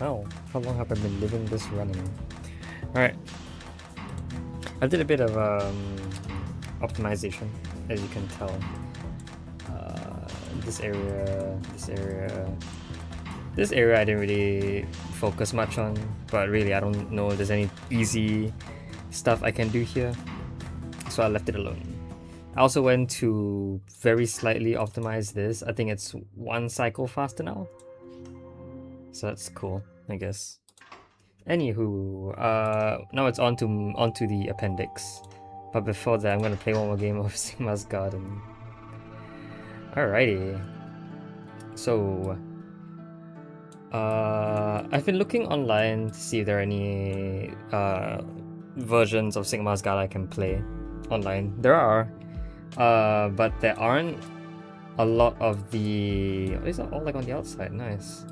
Oh, how long have I been living this running? Alright. I did a bit of optimization, as you can tell. This area I didn't really focus much on, but really I don't know if there's any easy stuff I can do here, so I left it alone. I also went to very slightly optimize this. I think it's 1 cycle faster now, so that's cool, I guess. Anywho, now it's onto the appendix, but before that I'm gonna play one more game of Sigma's Garden. Alrighty, so I've been looking online to see if there are any versions of Sigma's Garden I can play online. There are, but there aren't a lot of the... Oh, is that all like on the outside? Nice.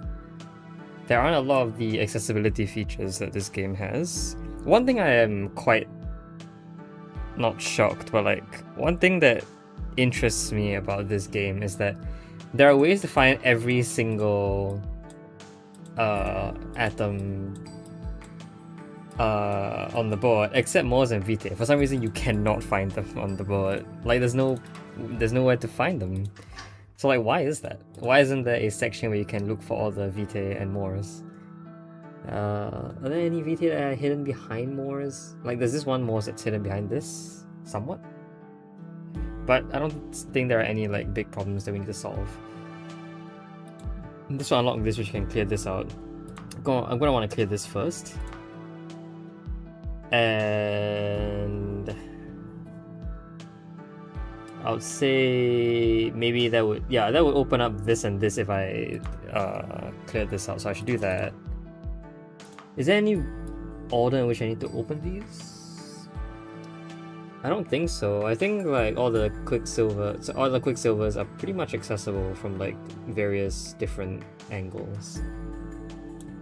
There aren't a lot of the accessibility features that this game has. One thing I am quite not shocked, but like one thing that interests me about this game is that there are ways to find every single atom on the board except Mors and Vitae. For some reason you cannot find them on the board. Like there's nowhere to find them. So like, why is that? Why isn't there a section where you can look for all the Vitae and Mors? Are there any Vitae that are hidden behind Mors? Like there's this one Mors that's hidden behind this, somewhat. But I don't think there are any like big problems that we need to solve. This will unlock this, which can clear this out. I'm gonna want to clear this first. And I would say maybe that would open up this and this if I cleared this out, so I should do that. Is there any order in which I need to open these? I don't think so. I think like all the quicksilvers are pretty much accessible from like various different angles.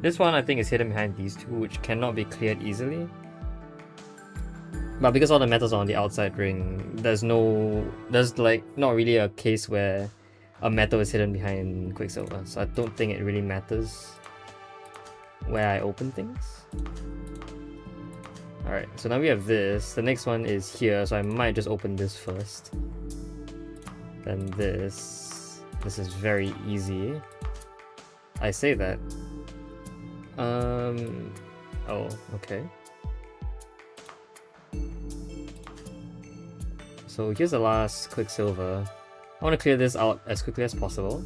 This one I think is hidden behind these two, which cannot be cleared easily. But because all the metals are on the outside ring, there's like not really a case where a metal is hidden behind quicksilver, so I don't think it really matters where I open things. Alright, so now we have this. The next one is here, so I might just open this first. Then this. This is very easy. I say that. Oh, okay. So here's the last quicksilver. I want to clear this out as quickly as possible.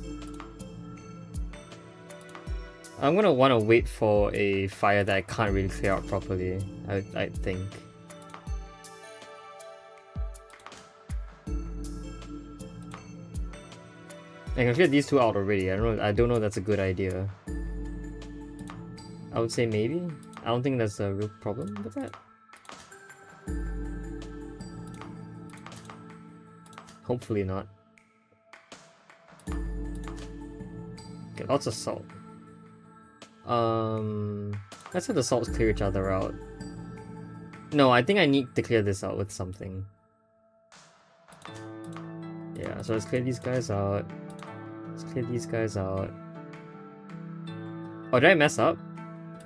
I'm gonna want to wait for a fire that I can't really clear out properly, I think. I can clear these two out already. I don't know if that's a good idea. I would say maybe. I don't think there's a real problem with that. Hopefully not. Okay, lots of salt. Let's have the salts clear each other out. No, I think I need to clear this out with something. Yeah, so let's clear these guys out. Let's clear these guys out. Oh, did I mess up?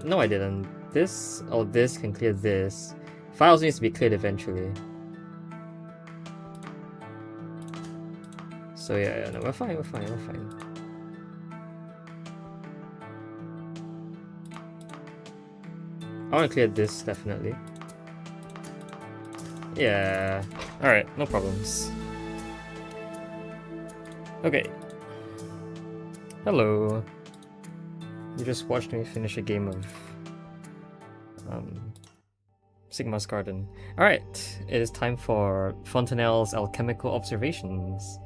No, I didn't. This or this can clear this. Fire also needs to be cleared eventually. So yeah, no, we're fine. I want to clear this, definitely. Yeah. Alright, no problems. Okay. Hello. You just watched me finish a game of Sigma's Garden. Alright, it is time for Fontenelle's alchemical observations.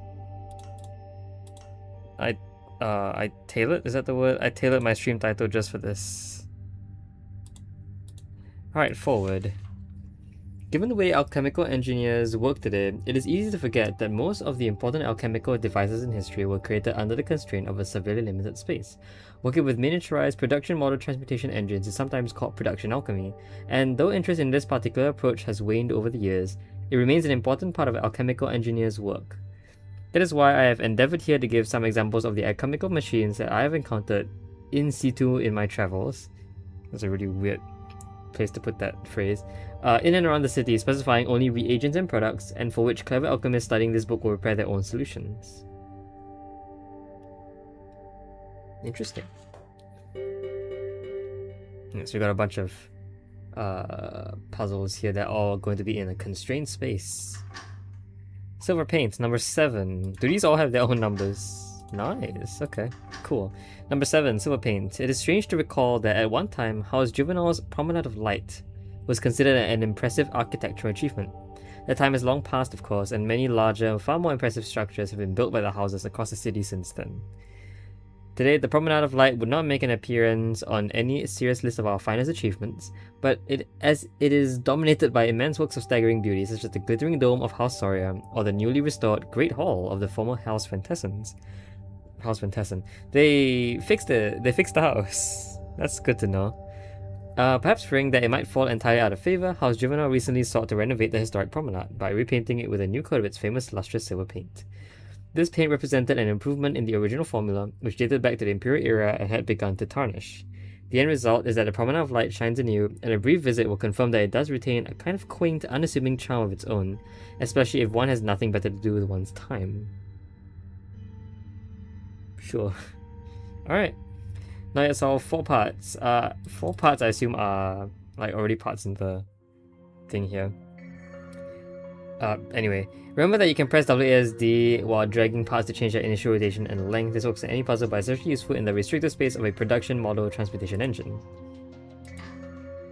I tailored? Is that the word? I tailored my stream title just for this. Alright, forward. Given the way alchemical engineers work today, it is easy to forget that most of the important alchemical devices in history were created under the constraint of a severely limited space. Working with miniaturized production model transmutation engines is sometimes called production alchemy, and though interest in this particular approach has waned over the years, it remains an important part of alchemical engineers' work. That is why I have endeavored here to give some examples of the alchemical machines that I have encountered in situ in my travels. That's a really weird place to put that phrase. In and around the city, specifying only reagents and products, and for which clever alchemists studying this book will prepare their own solutions. Interesting. So we got a bunch of puzzles here that are all going to be in a constrained space. Silver paint, number 7. Do these all have their own numbers? Nice, okay, cool. Number 7, silver paint. It is strange to recall that at one time, House Juvenal's Promenade of Light was considered an impressive architectural achievement. The time has long passed, of course, and many larger, far more impressive structures have been built by the houses across the city since then. Today, the Promenade of Light would not make an appearance on any serious list of our finest achievements, but as it is dominated by immense works of staggering beauty, such as the glittering dome of House Soria, or the newly restored Great Hall of the former House Fantessen. They fixed the house. That's good to know. Perhaps fearing that it might fall entirely out of favor, House Juvenal recently sought to renovate the historic promenade by repainting it with a new coat of its famous lustrous silver paint. This paint represented an improvement in the original formula, which dated back to the Imperial era and had begun to tarnish. The end result is that the Promenade of Light shines anew, and a brief visit will confirm that it does retain a kind of quaint, unassuming charm of its own, especially if one has nothing better to do with one's time. Sure. Alright. Now it's all 4 parts. 4 parts I assume are like already parts in the thing here. Anyway, remember that you can press WASD while dragging parts to change their initial rotation and length. This works in any puzzle, but is especially useful in the restricted space of a production model transmutation engine.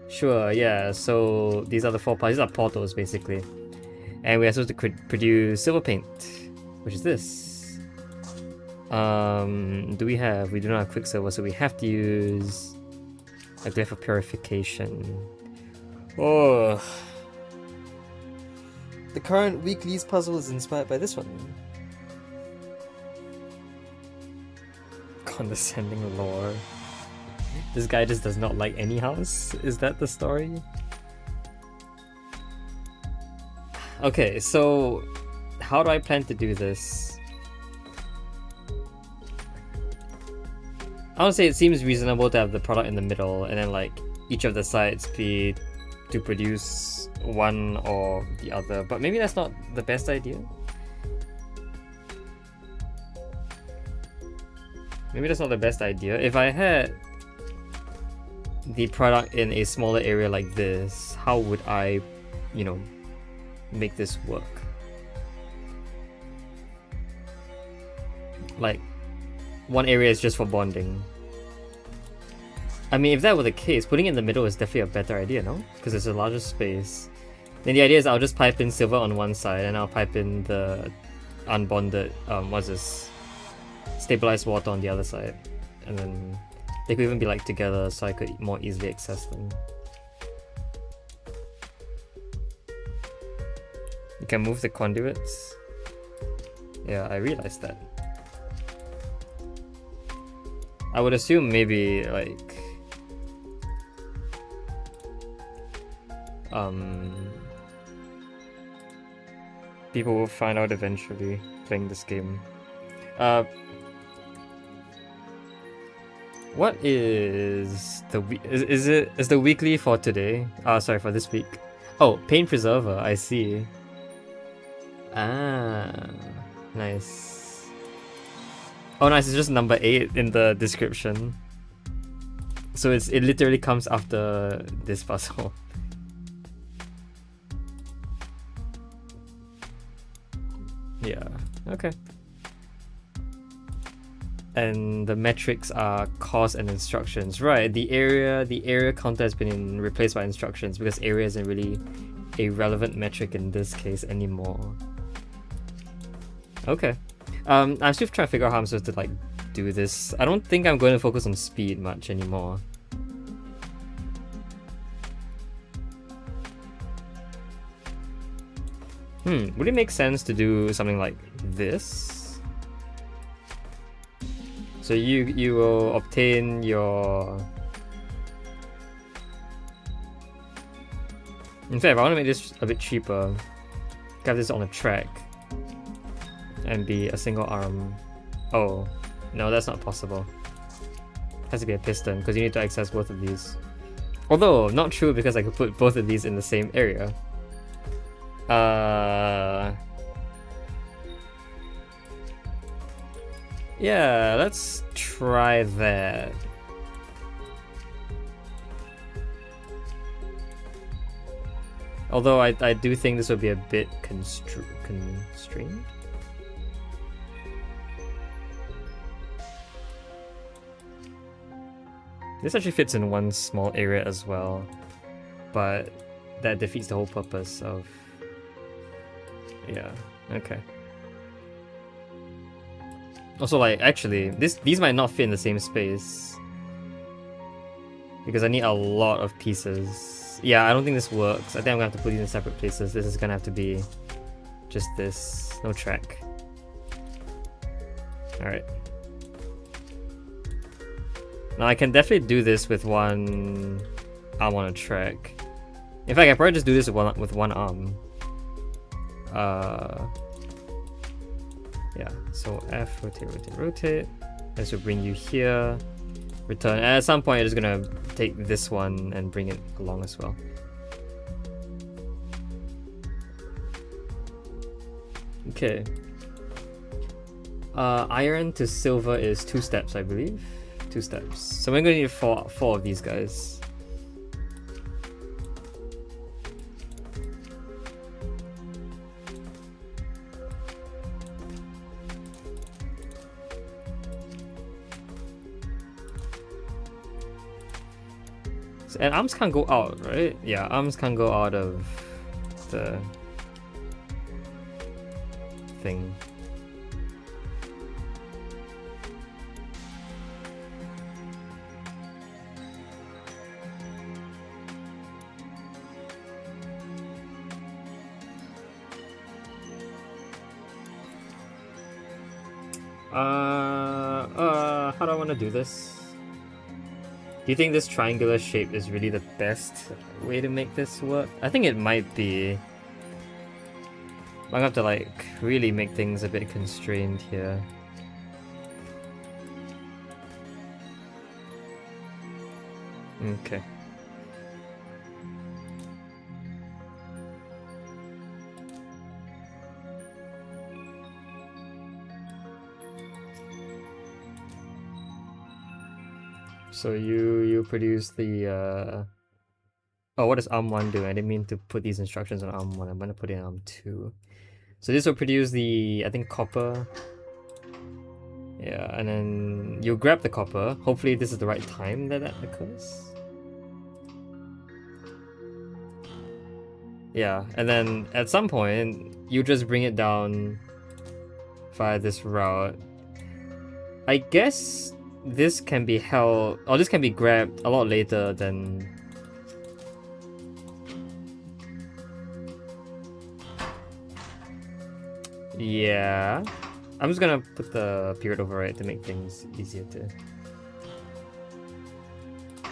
Sure, yeah, so these are the 4 parts. These are portals, basically. And we are supposed to produce silver paint, which is this. We do not have quicksilver, so we have to use a glyph of purification. Oh. The current weekly's puzzle is inspired by this one. Condescending lore. This guy just does not like any house? Is that the story? Okay, so how do I plan to do this? I would say it seems reasonable to have the product in the middle and then like each of the sides be to produce one or the other, but maybe that's not the best idea. If I had the product in a smaller area like this, how would I, make this work? Like, one area is just for bonding. I mean, if that were the case, putting it in the middle is definitely a better idea, no? Because it's a larger space. Then the idea is I'll just pipe in silver on one side and I'll pipe in the unbonded, stabilized water on the other side. And then they could even be like together so I could more easily access them. You can move the conduits. Yeah, I realized that. I would assume maybe like people will find out eventually playing this game. What is the is the weekly for today? Sorry, for this week. Oh, paint preserver, I see. Ah, nice. Oh nice, it's just number 8 in the description. So it literally comes after this puzzle. Yeah, okay. And the metrics are cost and instructions. Right, the area counter has been replaced by instructions because area isn't really a relevant metric in this case anymore. Okay. I'm still trying to figure out how I'm supposed to like do this. I don't think I'm going to focus on speed much anymore. Would it make sense to do something like this? So you will obtain your... In fact, if I want to make this a bit cheaper, have this on a track and be a single arm. Oh, no, that's not possible. Has to be a piston because you need to access both of these. Although, not true because I could put both of these in the same area. Yeah, let's try that. Although I do think this would be a bit constrained. This actually fits in one small area as well, but that defeats the whole purpose of... Yeah, okay. Also, like, actually, these might not fit in the same space because I need a lot of pieces. Yeah, I don't think this works. I think I'm gonna have to put these in separate places. This is gonna have to be just this, no track. Alright. Now I can definitely do this with one arm on a track. In fact, I probably just do this with one arm. Yeah, so F, rotate. This will bring you here. Return. And at some point, I'm just gonna take this one and bring it along as well. Okay. Iron to silver is 2 steps, I believe. 2 steps. So we're gonna need four of these guys. And arms can't go out, right? Yeah, arms can't go out of the thing. How do I want to do this? Do you think this triangular shape is really the best way to make this work? I think it might be. I'm gonna have to like really make things a bit constrained here. Okay. So you produce the oh, what does arm 1 do? I didn't mean to put these instructions on arm 1. I'm gonna put it in arm 2. So this will produce the, I think, copper. Yeah, and then you grab the copper. Hopefully this is the right time that occurs. Yeah, and then at some point you just bring it down via this route. I guess this can be held, or this can be grabbed a lot later than... Yeah. I'm just gonna put the period override to make things easier to...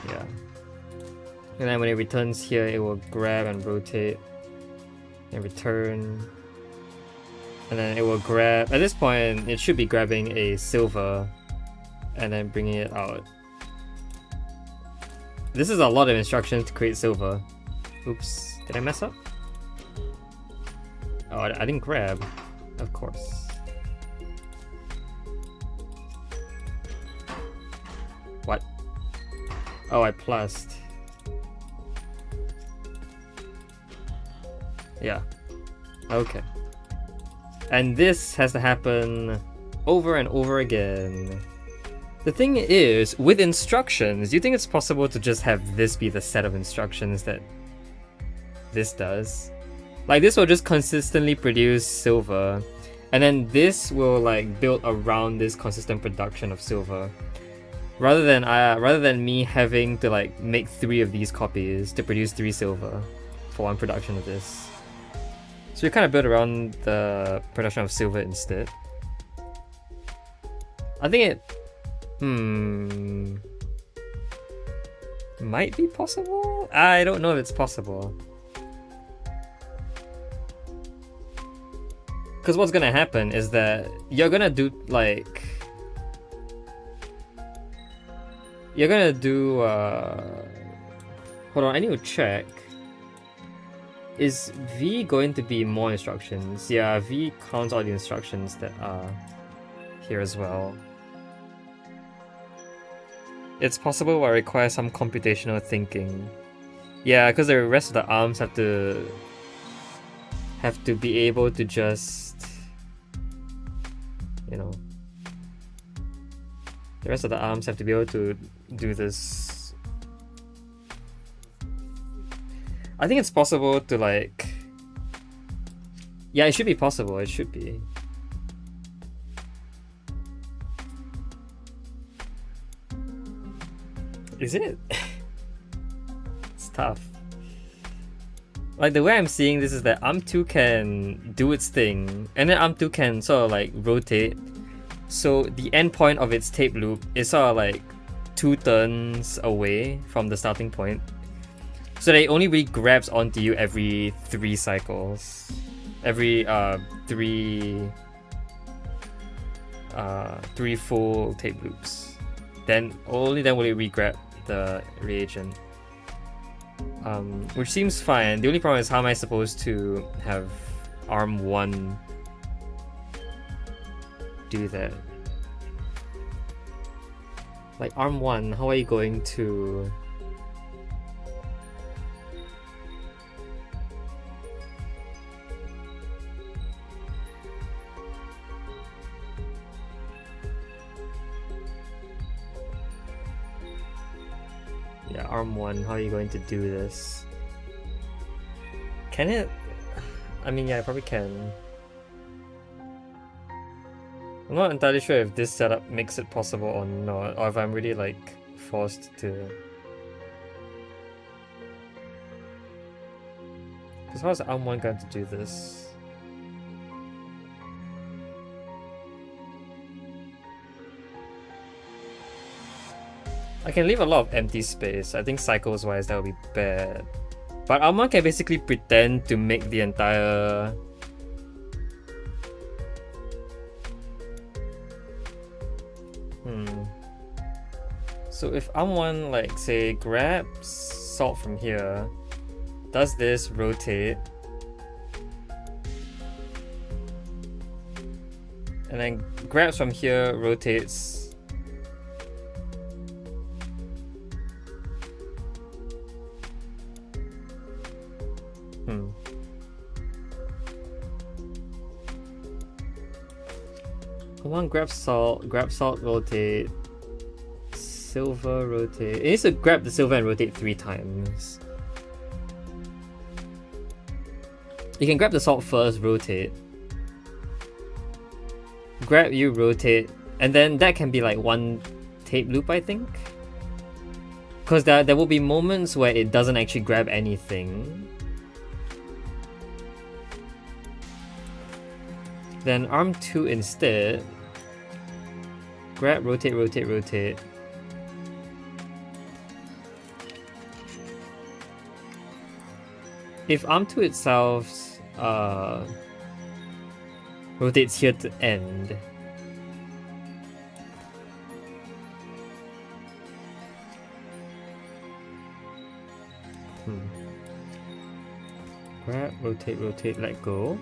Yeah. And then when it returns here, it will grab and rotate and return. And then it will grab... At this point, it should be grabbing a silver and then bringing it out. This is a lot of instructions to create silver. Oops, did I mess up? Oh, I didn't grab, of course. What? Oh, I plussed. Yeah, okay. And this has to happen over and over again. The thing is, with instructions, do you think it's possible to just have this be the set of instructions that this does? Like, this will just consistently produce silver, and then this will like build around this consistent production of silver, rather than me having to like make 3 of these copies to produce 3 silver for one production of this. So we kind of build around the production of silver instead. I think it might be possible? I don't know if it's possible. Because what's gonna happen is that you're gonna do like... you're gonna do hold on, I need to check. Is V going to be more instructions? Yeah, V counts all the instructions that are here as well. It's possible but requires some computational thinking. Yeah, because the rest of the arms have to be able to just, you know, the rest of the arms have to be able to do this. I think it's possible to like, yeah, it should be possible, it should be. Is it? It's tough. Like the way I'm seeing this is that arm 2 can do its thing, and then arm 2 can sort of like rotate. So the end point of its tape loop is sort of like 2 turns away from the starting point. So that it only really grabs onto you every 3 cycles. Every 3 full tape loops. Then only then will it re-grab the reagent. Which seems fine. The only problem is how am I supposed to have arm 1 do that? Like arm 1, how are you going to... Yeah, arm 1, how are you going to do this? Can it? I mean, yeah, I probably can. I'm not entirely sure if this setup makes it possible or not, or if I'm really like forced to. Because how's arm 1 going to do this? I can leave a lot of empty space. I think cycles wise that would be bad. But arm 1 can basically pretend to make the entire... So if arm 1 like say grabs salt from here, does this, rotate, and then grabs from here, rotates. Come on, grab salt, rotate, silver, rotate. It needs to grab the silver and rotate 3 times. You can grab the salt first, rotate. Grab, you rotate, and then that can be like 1 tape loop, I think. Because there will be moments where it doesn't actually grab anything. Then arm 2 instead. Grab, rotate, rotate, rotate. If arm 2 itself rotates here to end, grab, rotate, rotate, let go.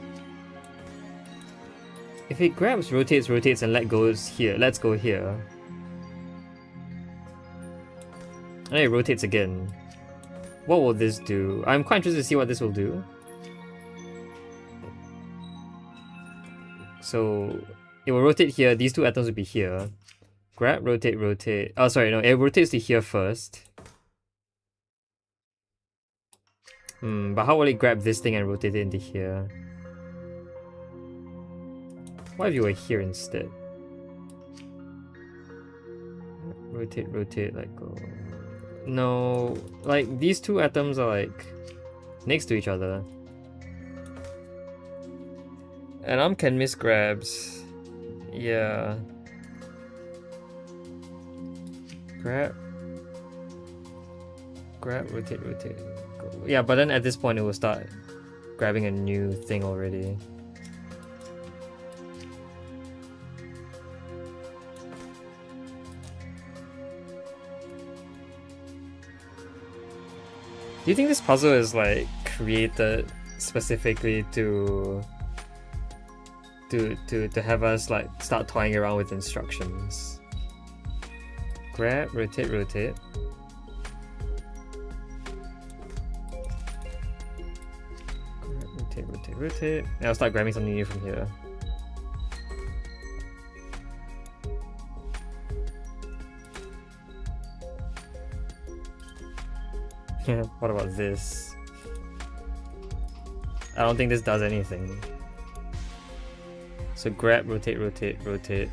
If it grabs, rotates, rotates, and let goes here, let's go here. And then it rotates again. What will this do? I'm quite interested to see what this will do. So it will rotate here, these 2 atoms will be here. Grab, rotate, rotate. Oh, sorry, no, it rotates to here first. But how will it grab this thing and rotate it into here? What if you were here instead? Rotate, rotate, let go. No, like these 2 atoms are like next to each other. And arm can miss grabs. Yeah. Grab. Grab, rotate, rotate. Go. Yeah, but then at this point it will start grabbing a new thing already. Do you think this puzzle is like created specifically to have us like start toying around with instructions? Grab, rotate, rotate. Grab, rotate, rotate, rotate. And I'll start grabbing something new from here. What about this? I don't think this does anything. So grab, rotate, rotate, rotate.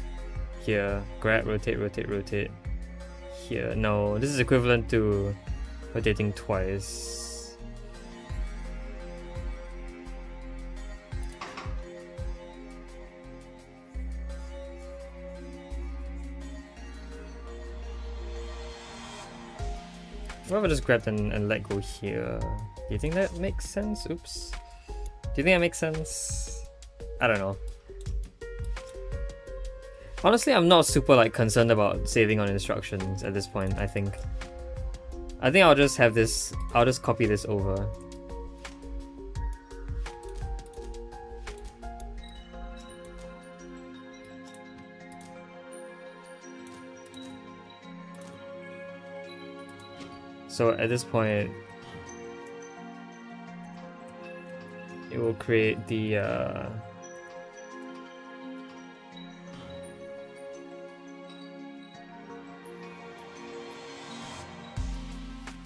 Here. Grab, rotate, rotate, rotate. Here. No, this is equivalent to rotating twice. What if I just grabbed and let go here? Do you think that makes sense? Oops. Do you think that makes sense? I don't know. Honestly, I'm not super like concerned about saving on instructions at this point, I think. I'll just have this, I'll just copy this over. So at this point, it will create the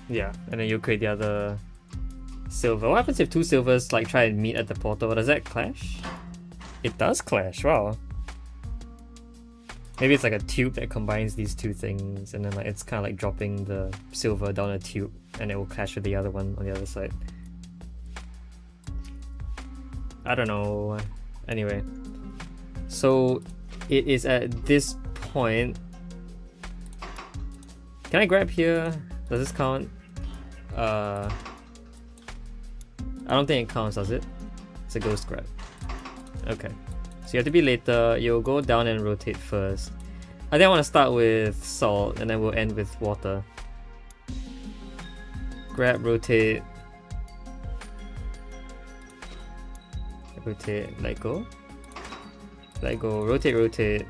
yeah, and then you'll create the other silver. What happens if two silvers like try and meet at the portal? Does that clash? It does clash, wow. Maybe it's like a tube that combines these two things, and then like it's kind of like dropping the silver down a tube, and it will clash with the other one on the other side. I don't know. Anyway, so it is at this point. Can I grab here? Does this count? I don't think it counts, does it? It's a ghost grab. Okay. So you have to be later. You'll go down and rotate first. I think I want to start with salt, and then we'll end with water. Grab, rotate. Rotate, let go. Let go, rotate, rotate.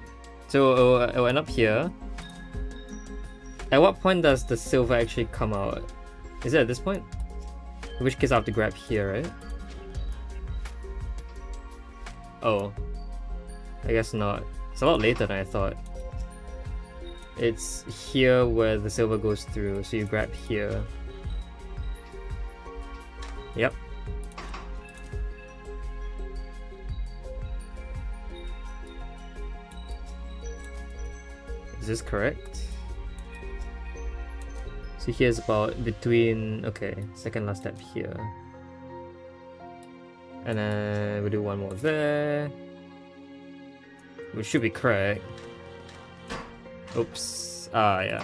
So it'll end up here. At what point does the silver actually come out? Is it at this point? In which case I have to grab here, right? Oh. I guess not. It's a lot later than I thought. It's here where the silver goes through, so you grab here. Yep. Is this correct? So here's about between, okay, second last step here. And then we do one more there. Which should be correct. Oops. Ah, yeah.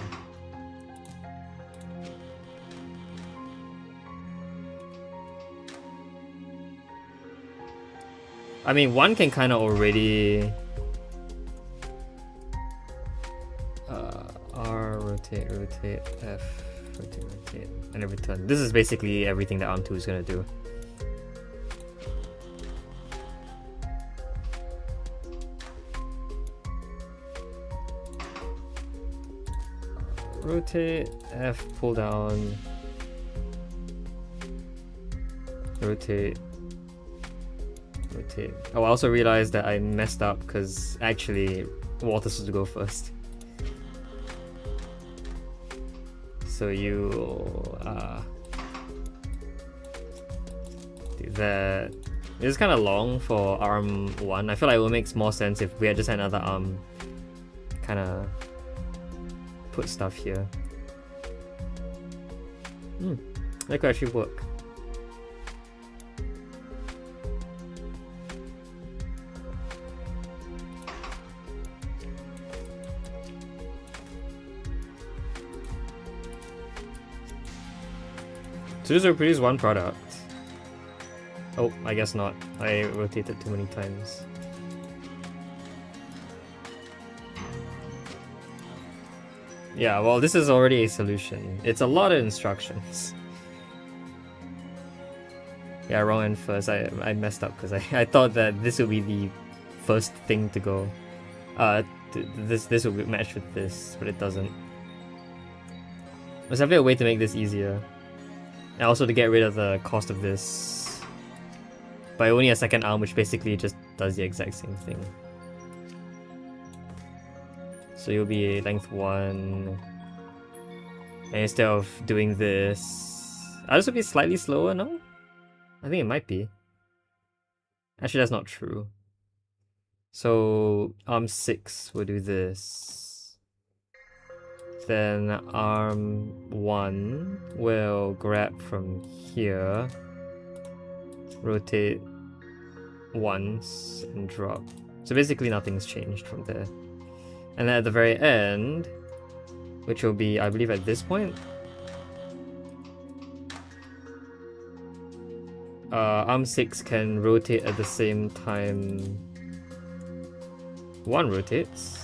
I mean, one can kind of already... R, rotate, rotate, F, rotate, rotate, and then return. This is basically everything that ARM2 is going to do. Rotate, F, pull down, rotate, rotate. Oh, I also realized that I messed up because actually water's supposed to go first. So you do that. It's kind of long for ARM 1. I feel like it makes more sense if we had just had another ARM kind of put stuff here. That could actually work. So this will produce one product. Oh, I guess not. I rotated too many times. Yeah, well, this is already a solution. It's a lot of instructions. Yeah, wrong end first. I messed up because I thought that this would be the first thing to go. This would match with this, but it doesn't. There's definitely a way to make this easier. And also to get rid of the cost of this by only a second arm, which basically just does the exact same thing. So you'll be length 1. And instead of doing this, this would be slightly slower, no? I think it might be. Actually, that's not true. So arm 6 will do this. Then arm 1 will grab from here, rotate once, and drop. So basically nothing's changed from there. And then at the very end, which will be, I believe, at this point, arm 6 can rotate at the same time 1 rotates.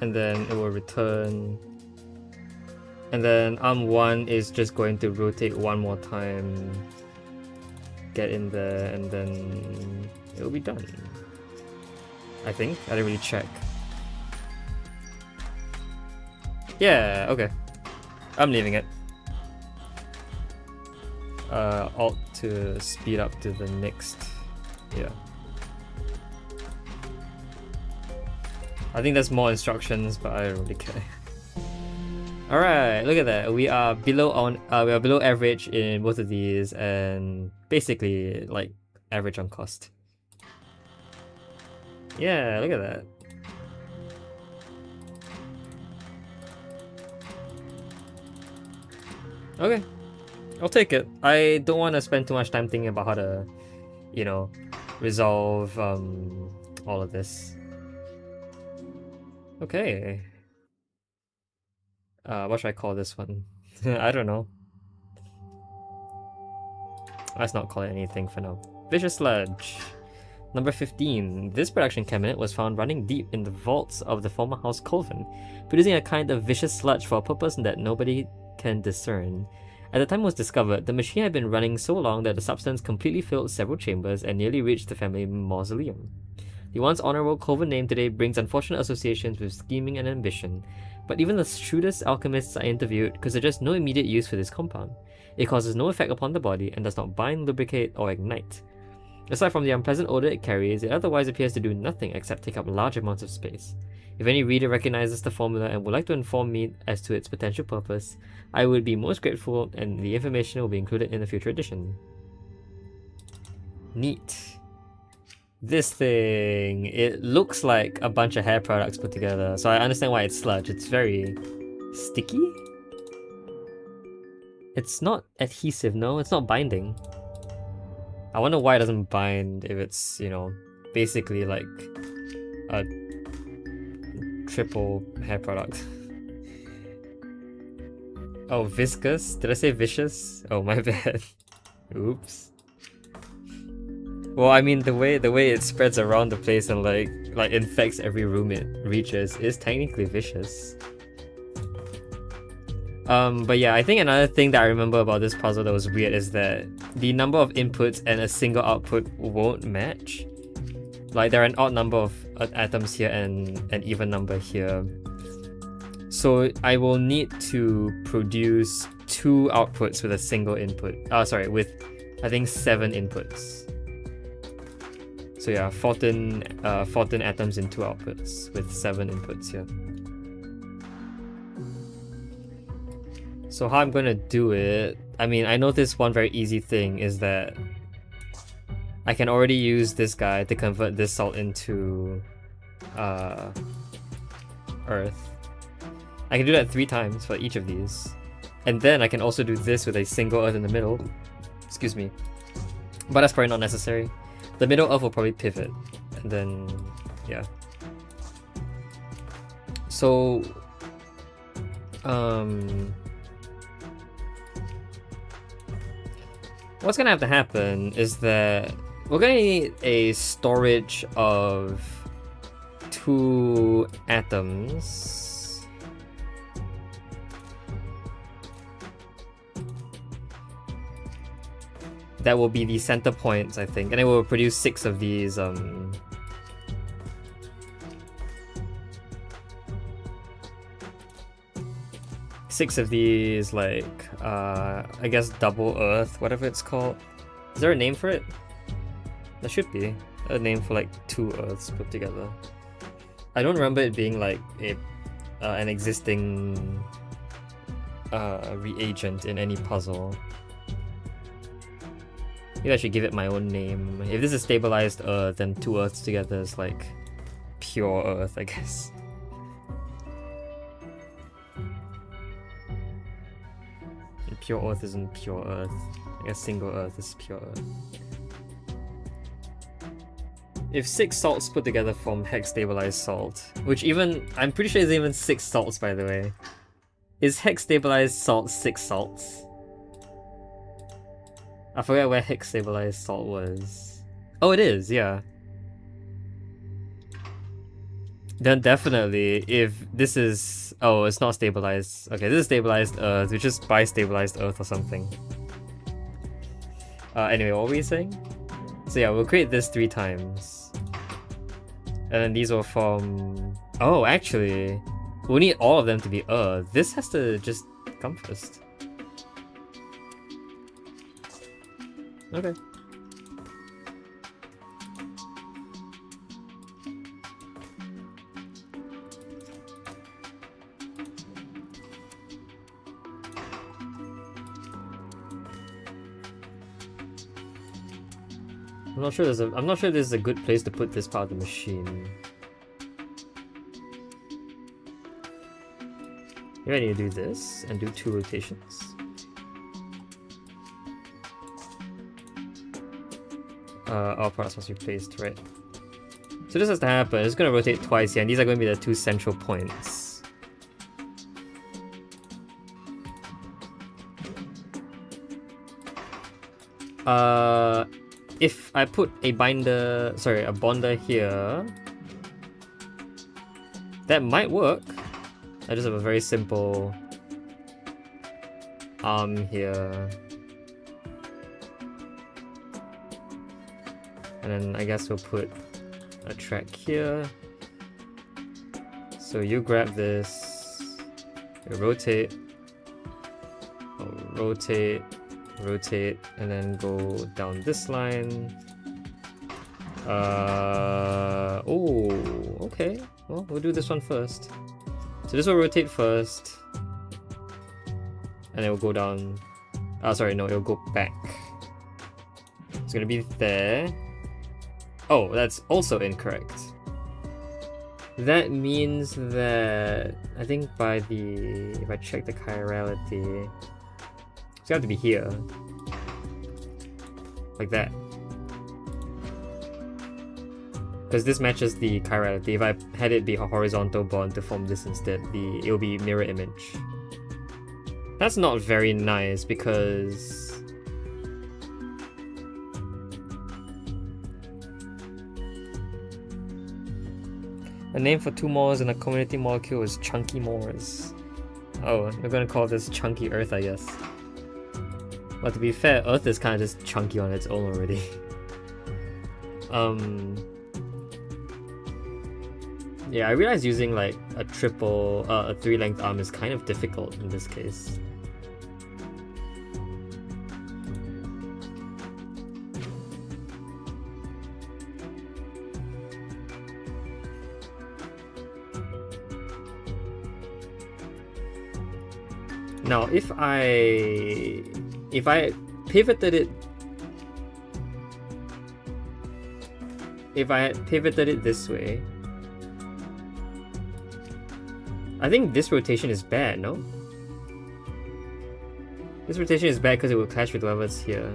And then it will return. And then arm 1 is just going to rotate 1 more time, get in there, and then it'll be done. I think. I didn't really check. Yeah, okay. I'm leaving it. Alt to speed up to the next. Yeah. I think there's more instructions, but I don't really care. Alright, look at that. We are below average in both of these, and basically like average on cost. Yeah, look at that. Okay, I'll take it. I don't want to spend too much time thinking about how to, you know, resolve all of this. Okay. What should I call this one? I don't know. Let's not call it anything for now. Vicious Sludge. Number 15. This production cabinet was found running deep in the vaults of the former House Colvin, producing a kind of vicious sludge for a purpose that nobody can discern. At the time it was discovered, the machine had been running so long that the substance completely filled several chambers and nearly reached the family mausoleum. The once honorable Colvin name today brings unfortunate associations with scheming and ambition, but even the shrewdest alchemists are interviewed because there's just no immediate use for this compound. It causes no effect upon the body and does not bind, lubricate, or ignite. Aside from the unpleasant odor it carries, it otherwise appears to do nothing except take up large amounts of space. If any reader recognizes the formula and would like to inform me as to its potential purpose, I would be most grateful, and the information will be included in a future edition. Neat. This thing, it looks like a bunch of hair products put together, so I understand why it's sludge. It's very sticky? It's not adhesive, no, it's not binding. I wonder why it doesn't bind if it's, you know, basically like a triple hair product. Oh, viscous? Did I say vicious? Oh, my bad. Oops. Well, I mean, the way it spreads around the place and like infects every room it reaches is technically vicious. But yeah, I think another thing that I remember about this puzzle that was weird is that the number of inputs and a single output won't match. Like, there are an odd number of atoms here and an even number here. So I will need to produce 2 outputs with a single input. With I think 7 inputs. So yeah, 14 atoms in 2 outputs with 7 inputs here. So how I'm gonna do it, I mean, I noticed one very easy thing is that I can already use this guy to convert this salt into earth. I can do that 3 times for each of these. And then I can also do this with a single earth in the middle. Excuse me. But that's probably not necessary. The middle earth will probably pivot. And then, yeah. So, what's gonna have to happen is that we're gonna need a storage of 2 atoms. that will be the center points, I think, and it will produce 6 of these 6 of these, like, I guess double Earth, whatever it's called. Is there a name for it? There should be a name for like 2 Earths put together. I don't remember it being like an existing reagent in any puzzle. Maybe I should give it my own name. If this is stabilized Earth, then 2 Earths together is like pure Earth, I guess. And pure Earth isn't pure Earth. I guess single Earth is pure Earth. If 6 salts put together form hex stabilized salt, which even, I'm pretty sure there's even 6 salts, by the way. Is hex stabilized salt 6 salts? I forget where hex stabilized salt was. Oh, it is, yeah. Then definitely, if this is... Oh, it's not stabilized. Okay, this is stabilized Earth, which is bi-stabilized Earth or something. Anyway, what were we saying? So yeah, we'll create this 3 times. And then these will form... Oh, actually, we'll need all of them to be Earth. This has to just come first. Okay. I'm not sure this is a good place to put this part of the machine. Maybe I need to do this and do 2 rotations. All parts must be placed, right? So this has to happen. It's gonna rotate twice here, and these are going to be the 2 central points. If I put a bonder here, that might work. I just have a very simple arm here. And then I guess we'll put a track here. So you grab this, you rotate, rotate, and then go down this line. Oh, okay. Well, we'll do this one first. So this will rotate first, and it will go down. Sorry, no, it'll go back. It's gonna be there. Oh, that's also incorrect. That means that I think if I check the chirality, it's got to be here, like that. Because this matches the chirality. If I had it be a horizontal bond to form this instead, it'll be mirror image. That's not very nice because the name for 2 moles in a community molecule is chunky moles. Oh, we're gonna call this chunky Earth, I guess. But to be fair, Earth is kind of just chunky on its own already. Yeah, I realize using like a 3-length arm is kind of difficult in this case. Now, if I pivoted it, this way, I think this rotation is bad, no? This rotation is bad because it will clash with whatever's here.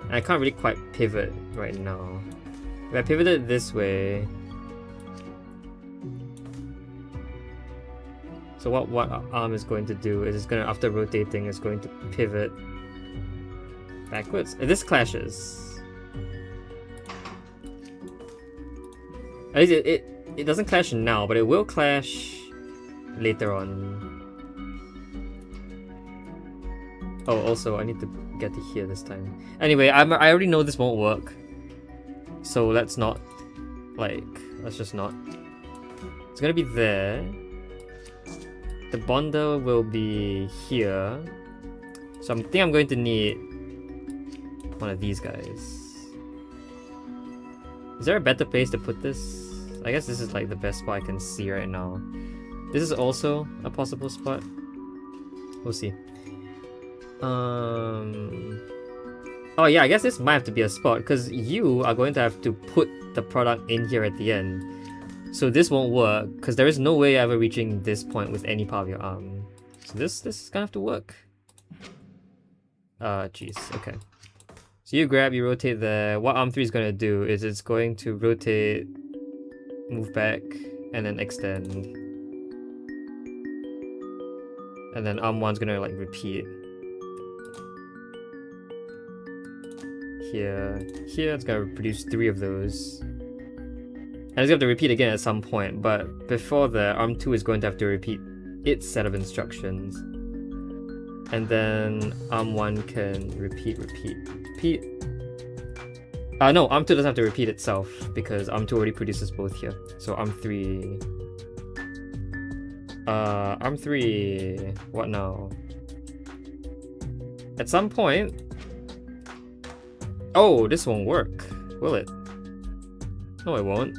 And I can't really quite pivot right now. If I pivot it this way... So what arm is going to do is it's going to, after rotating, it's going to pivot backwards. This clashes. At least it doesn't clash now, but it will clash later on. Oh, also, I need to get to here this time. Anyway, I already know this won't work. So let's not, like, let's just not. It's gonna be there. The bonder will be here. So I think I'm going to need one of these guys. Is there a better place to put this? I guess this is like the best spot I can see right now. This is also a possible spot. We'll see. Oh yeah, I guess this might have to be a spot because you are going to have to put the product in here at the end. So this won't work because there is no way ever reaching this point with any part of your arm. So this is gonna have to work. Jeez, okay. So you grab, you rotate there. What arm 3 is gonna do is it's going to rotate, move back, and then extend. And then arm 1's gonna like repeat. Here, it's gonna produce 3 of those. And it's gonna have to repeat again at some point, but before that, arm 2 is going to have to repeat its set of instructions. And then arm 1 can repeat. No, arm 2 doesn't have to repeat itself because arm 2 already produces both here. So arm 3... arm 3... What now? At some point... Oh, this won't work, will it? No, it won't.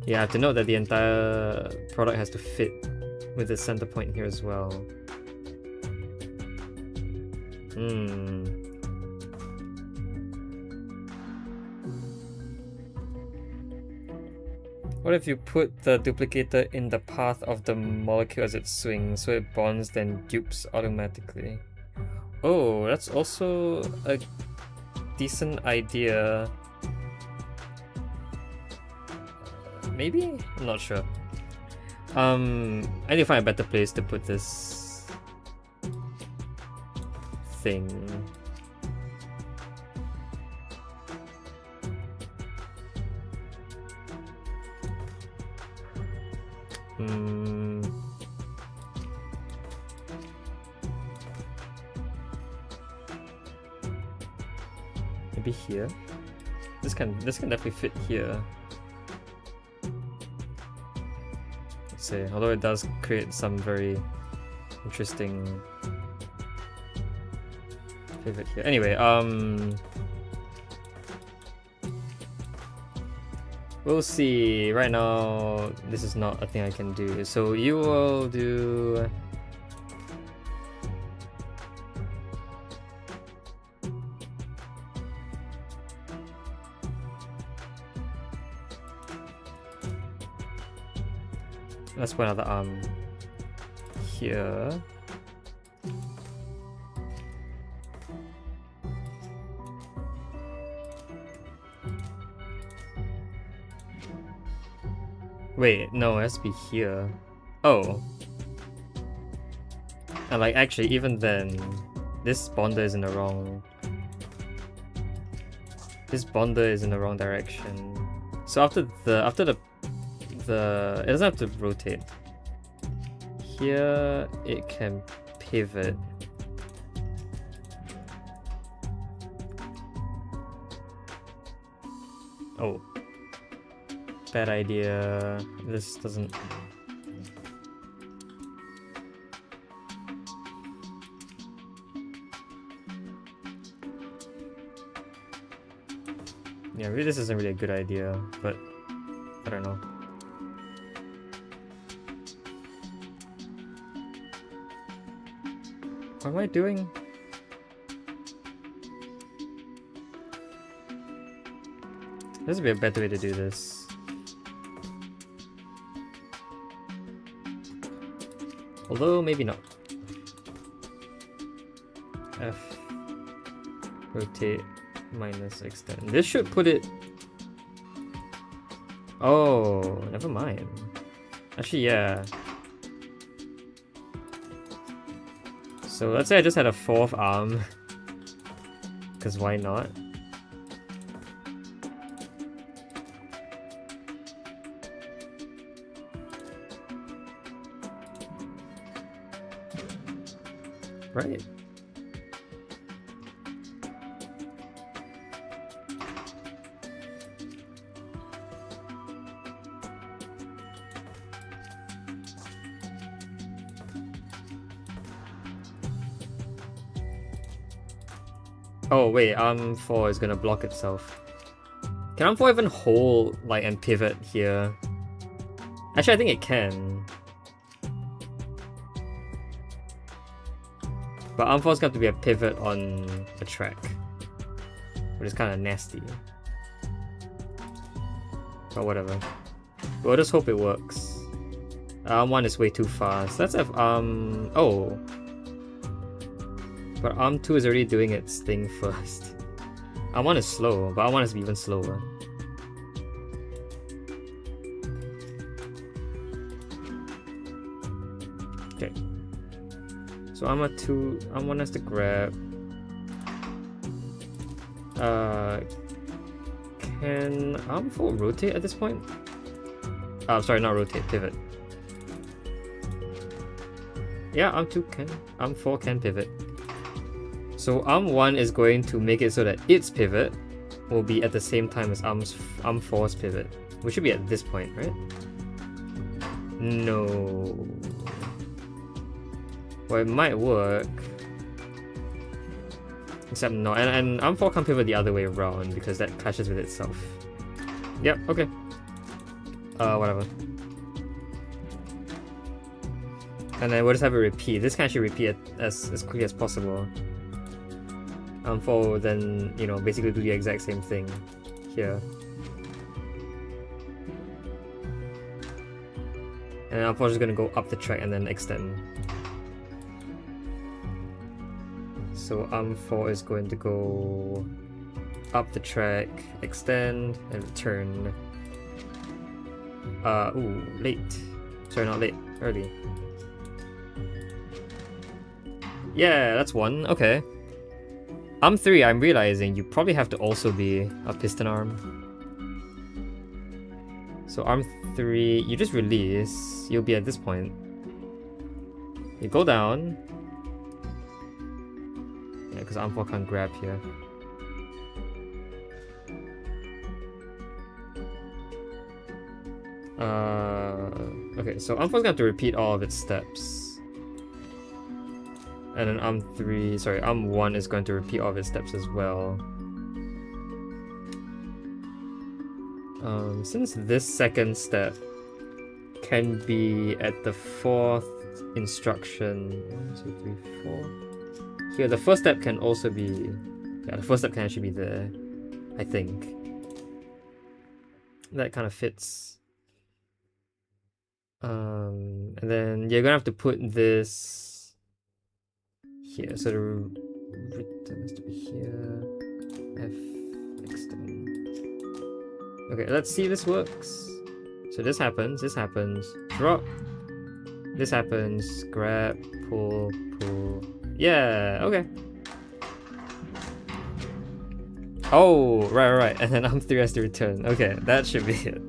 Yeah, I have to note that the entire product has to fit with the center point here as well. What if you put the duplicator in the path of the molecule as it swings, so it bonds then dupes automatically? Oh, that's also a decent idea. Maybe? I'm not sure. I need to find a better place to put this thing. Maybe here. This can definitely fit here. Let's see. Although it does create some very interesting pivot here. Anyway, we'll see. Right now, this is not a thing I can do. So you will do. Let's put another arm here. Wait, no, it has to be here. Oh. And like actually even then, this bonder is in the wrong. This bonder is in the wrong direction. So after the it doesn't have to rotate. Here it can pivot. Oh. Bad idea. This doesn't... Yeah, maybe this isn't really a good idea, but I don't know. What am I doing? This would be a better way to do this. Although, maybe not. F. Rotate minus extend. This should put it... Oh, never mind. Actually, yeah. So let's say I just had a 4th arm. Because why not? right? Oh wait, arm 4 is gonna block itself. Can arm 4 even hold like and pivot here? Actually, I think it can. But arm 4 is going to be a pivot on the track, which is kind of nasty. But whatever. We'll just hope it works. Arm 1 is way too fast. Let's have oh. But arm 2 is already doing its thing first. Arm 1 is slow, but arm 1 is even slower. Okay. So arm 1 has to grab. Can arm 4 rotate at this point? Sorry, not rotate, pivot. Yeah, arm 4 can pivot. So arm 1 is going to make it so that its pivot will be at the same time as arm 4's pivot. We should be at this point, right? No. Well, it might work. Except no, and arm 4 can't pivot the other way around because that clashes with itself. Yep, okay. Whatever. And then we'll just have it repeat. This can actually repeat as quickly as possible. Arm 4 will then, you know, basically do the exact same thing here. And then arm 4 is going to go up the track and then extend. So arm 4 is going to go up the track, extend, and return. Ooh, late. Sorry, not late, early. Yeah, that's 1, okay. Arm 3, I'm realizing you probably have to also be a piston arm. So arm 3, you just release, you'll be at this point. You go down. Yeah, because arm 4 can't grab here. Okay, so arm 4 is going to have to repeat all of its steps. And then arm 1 is going to repeat all of its steps as well. Since this second step can be at the 4th instruction, 1, 2, 3, 4. Here, the first step can also be, yeah, the first step can actually be there, I think. That kind of fits. And then you're gonna have to put this here, so the return has to be here. F extend. Okay, let's see if this works. So this happens, drop. This happens, grab, pull. Yeah, okay. Oh, right. And then arm 3 has to return. Okay, that should be it.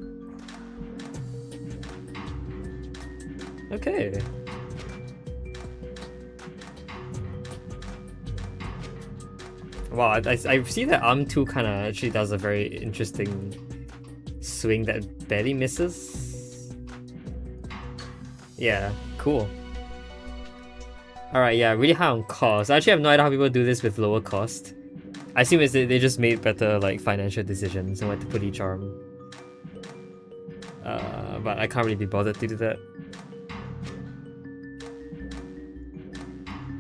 Okay. Wow, I see that arm 2 kind of actually does a very interesting swing that barely misses. Yeah, cool. Alright, yeah, really high on cost. I actually have no idea how people do this with lower cost. I assume it's they just made better like financial decisions and went to put each arm. But I can't really be bothered to do that.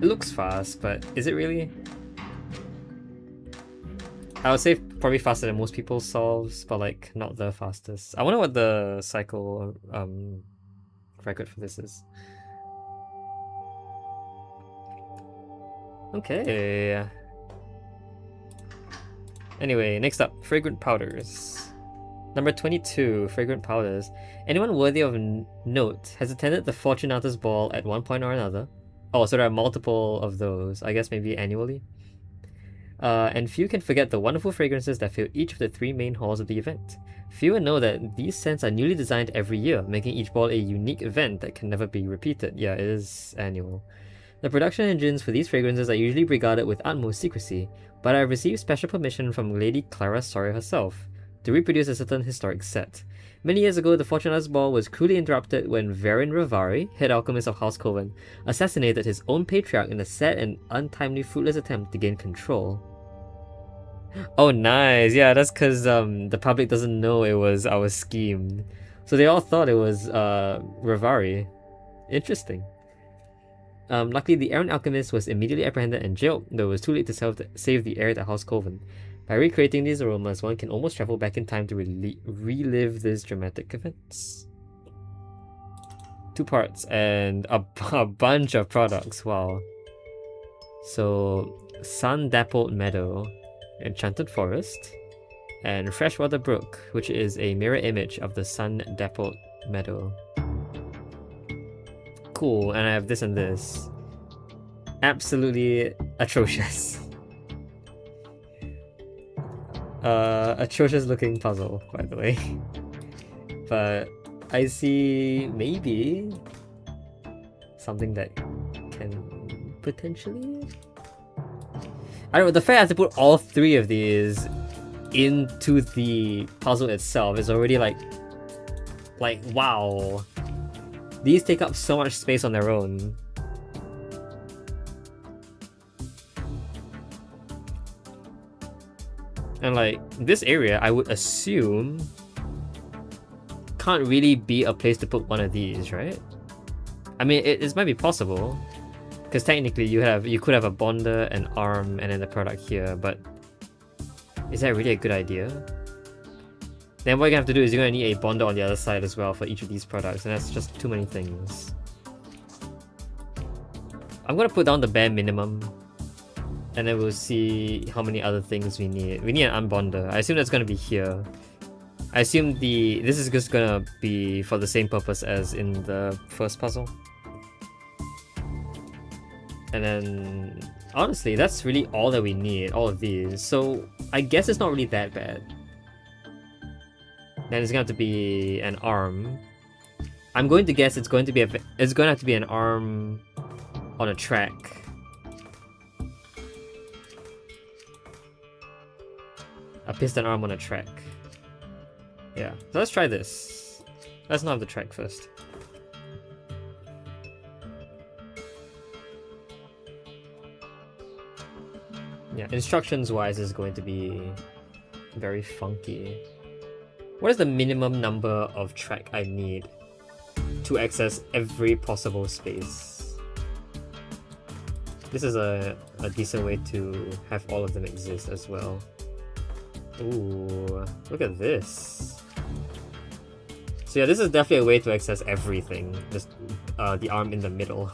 It looks fast, but is it really? I would say probably faster than most people's solves, but like not the fastest. I wonder what the cycle record for this is. Okay. Anyway, next up, fragrant powders. Number 22, fragrant powders. Anyone worthy of note has attended the Fortunatus Ball at one point or another. Oh, so there are multiple of those, I guess maybe annually. And few can forget the wonderful fragrances that fill each of the 3 main halls of the event. Few know that these scents are newly designed every year, making each ball a unique event that can never be repeated. Yeah, it is annual. The production engines for these fragrances are usually regarded with utmost secrecy, but I have received special permission from Lady Clara Sawyer herself to reproduce a certain historic set. Many years ago, the Fortunatus Ball was cruelly interrupted when Varin Rivari, head alchemist of House Coven, assassinated his own patriarch in a sad and untimely fruitless attempt to gain control. Oh, nice. Yeah, that's because the public doesn't know it was our scheme. So they all thought it was Rivari. Interesting. Luckily, the errant alchemist was immediately apprehended and jailed, though it was too late to save the heir at House Coven. By recreating these aromas, one can almost travel back in time to relive these dramatic events. 2 parts and a bunch of products. Wow. So, Sun-Dappled Meadow, Enchanted Forest, and Freshwater Brook, which is a mirror image of the Sun-Dappled Meadow. Cool, and I have this and this. Absolutely atrocious. Atrocious looking puzzle, by the way. But I see maybe something that can potentially... I don't know, the fact I have to put all 3 of these into the puzzle itself is already like wow. These take up so much space on their own. And like, this area, I would assume, can't really be a place to put one of these, right? I mean, it might be possible, because technically you could have a bonder, an arm, and then the product here, but is that really a good idea? Then what you're gonna have to do is you're gonna need a bonder on the other side as well for each of these products, and that's just too many things. I'm gonna put down the bare minimum, and then we'll see how many other things we need. We need an unbonder. I assume that's gonna be here. I assume this is just gonna be for the same purpose as in the first puzzle. And then, honestly, that's really all that we need, all of these. So I guess it's not really that bad. Then it's gonna have to be an arm. I'm going to guess it's going to have to be an arm on a track. A piston arm on a track. Yeah, so let's try this. Let's not have the track first. Yeah, instructions wise is going to be very funky. What is the minimum number of track I need to access every possible space? This is a decent way to have all of them exist as well. Ooh, look at this. So yeah, this is definitely a way to access everything. Just the arm in the middle.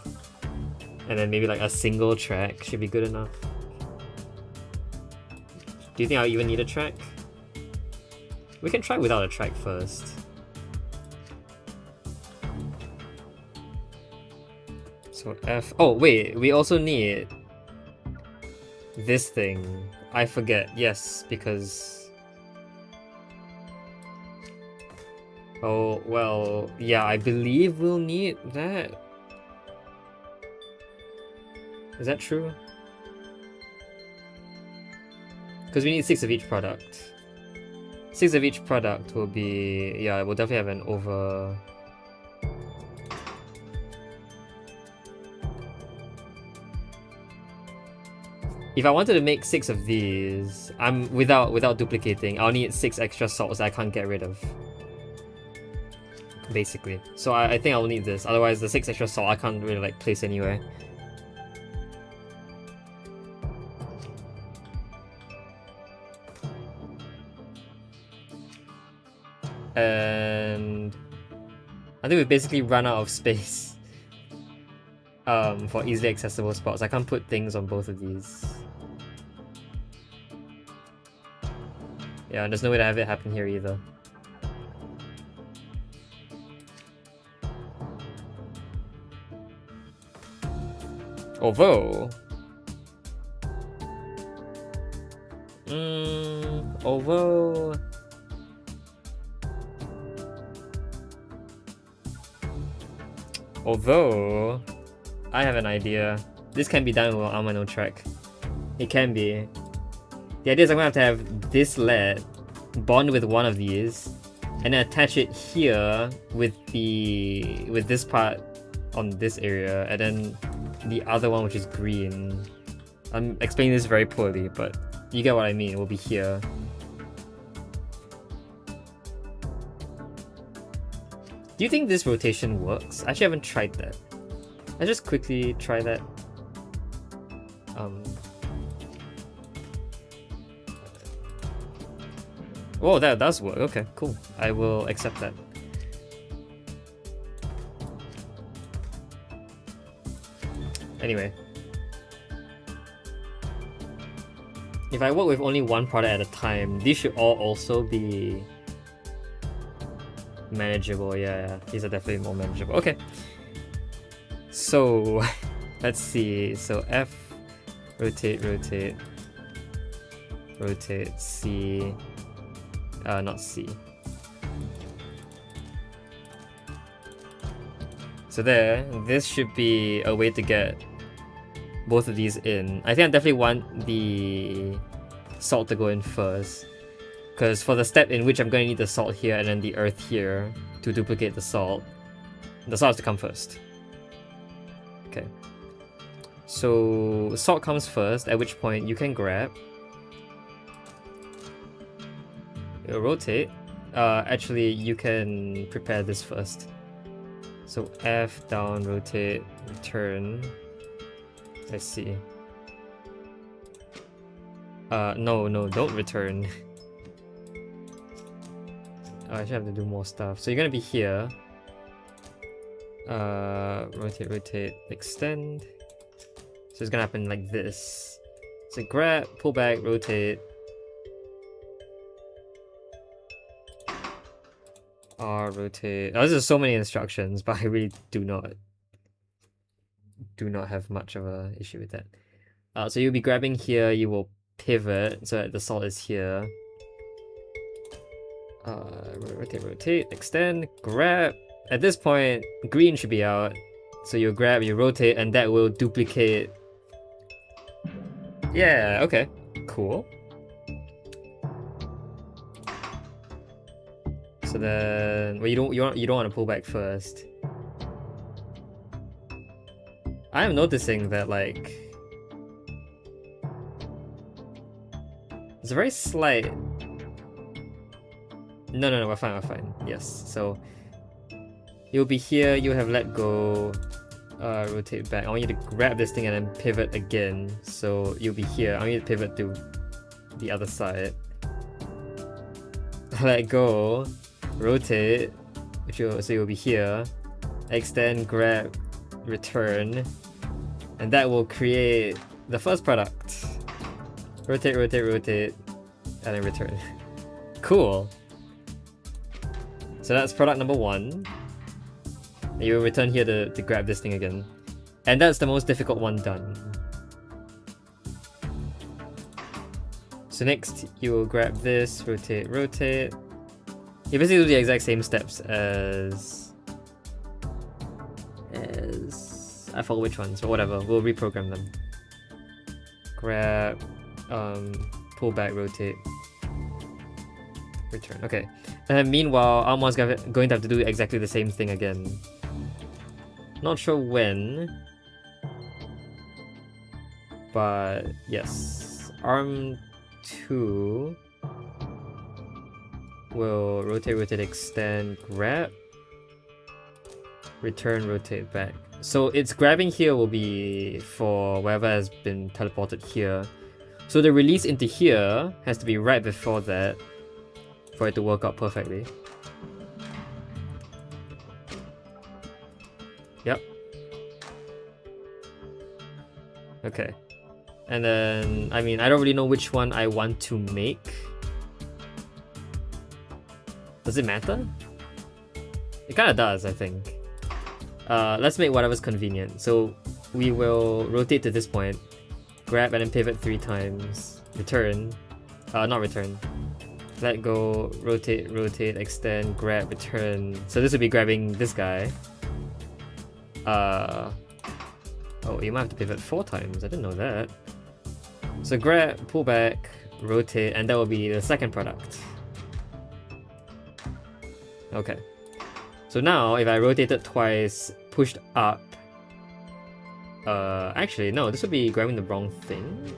And then maybe like a single track should be good enough. Do you think I'll even need a track? We can try without a track first. So F... Oh wait, we also need this thing. I forget, yes, because... Oh, well, yeah, I believe we'll need that. Is that true? Because we need 6 of each product. 6 of each product will be... Yeah, we'll definitely have an over... If I wanted to make 6 of these, without duplicating, I'll need 6 extra salts I can't get rid of. Basically. So I think I'll need this, otherwise the 6 extra salt I can't really like place anywhere. And I think we've basically run out of space for easily accessible spots. I can't put things on both of these. Yeah, and there's no way to have it happen here either. Although... Although... I have an idea. This can be done with Armor No Track. It can be. The idea is I'm gonna have to have this lead bond with one of these and then attach it here with this part on this area, and then the other one, which is green. I'm explaining this very poorly, but you get what I mean. It will be here. Do you think this rotation works? I actually haven't tried that. Let's just quickly try that. Oh, that does work. Okay, cool. I will accept that. Anyway. If I work with only one product at a time, these should all also be manageable. Yeah, these are definitely more manageable. Okay. So, let's see. So F, rotate, rotate, rotate, C, not C. So there, this should be a way to get both of these in. I think I definitely want the salt to go in first, because for the step in which I'm going to need the salt here and then the earth here to duplicate the salt has to come first. Okay. So salt comes first, at which point you can grab, rotate. Actually, you can prepare this first. So F, down, rotate, return. Let's see. No, don't return. I should have to do more stuff. So you're gonna be here. Rotate, rotate, extend. So it's gonna happen like this. So grab, pull back, rotate. R, rotate. Oh, there's so many instructions, but I really do not have much of a issue with that. So you'll be grabbing here, you will pivot so that the salt is here. Rotate, rotate, extend, grab. At this point, green should be out. So you grab, you rotate, and that will duplicate. Yeah, okay. Cool. So then, well, you don't want to pull back first. I am noticing that, like, it's a very slight. No, we're fine. Yes. So you'll be here. You have let go. Rotate back. I want you to grab this thing and then pivot again. So you'll be here. I want you to pivot to the other side. Let go. Rotate. So you'll be here. Extend. Grab. Return. And that will create the first product. Rotate, rotate, rotate, and then return. Cool. So that's product number 1. And you will return here to grab this thing again. And that's the most difficult one done. So next, you will grab this, rotate, rotate. You basically do the exact same steps as I forgot which ones, but whatever, we'll reprogram them. Grab, pull back, rotate, return. Okay. And meanwhile, Alma's going to have to do exactly the same thing again. Not sure when, but yes. Arm 2 will rotate, rotate, extend, grab, return, rotate back. So its grabbing here will be for whatever has been teleported here. So the release into here has to be right before that for it to work out perfectly. Yep. Okay. And then, I mean, I don't really know which one I want to make. Does it matter? It kinda does, I think. Let's make whatever's convenient. So we will rotate to this point, grab and then pivot 3 times, return, not return, let go, rotate, rotate, extend, grab, return. So this will be grabbing this guy. Oh, you might have to pivot 4 times. I didn't know that. So grab, pull back, rotate, and that will be the second product. Okay. So now, if I rotate it twice, pushed up... actually, no, this would be grabbing the wrong thing.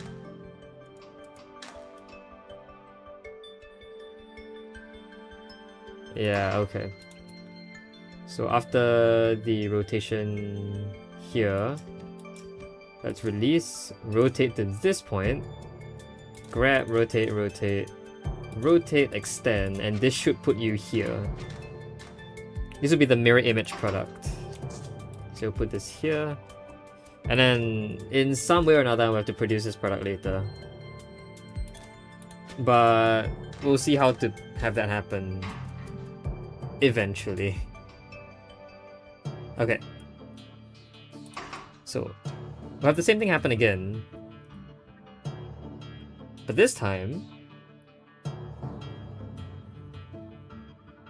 Yeah, okay. So after the rotation here, let's release, rotate to this point, grab, rotate, rotate, rotate, extend, and this should put you here. This will be the mirror image product. So we'll put this here, and then in some way or another we'll have to produce this product later. But we'll see how to have that happen eventually. Okay. So we'll have the same thing happen again. But this time...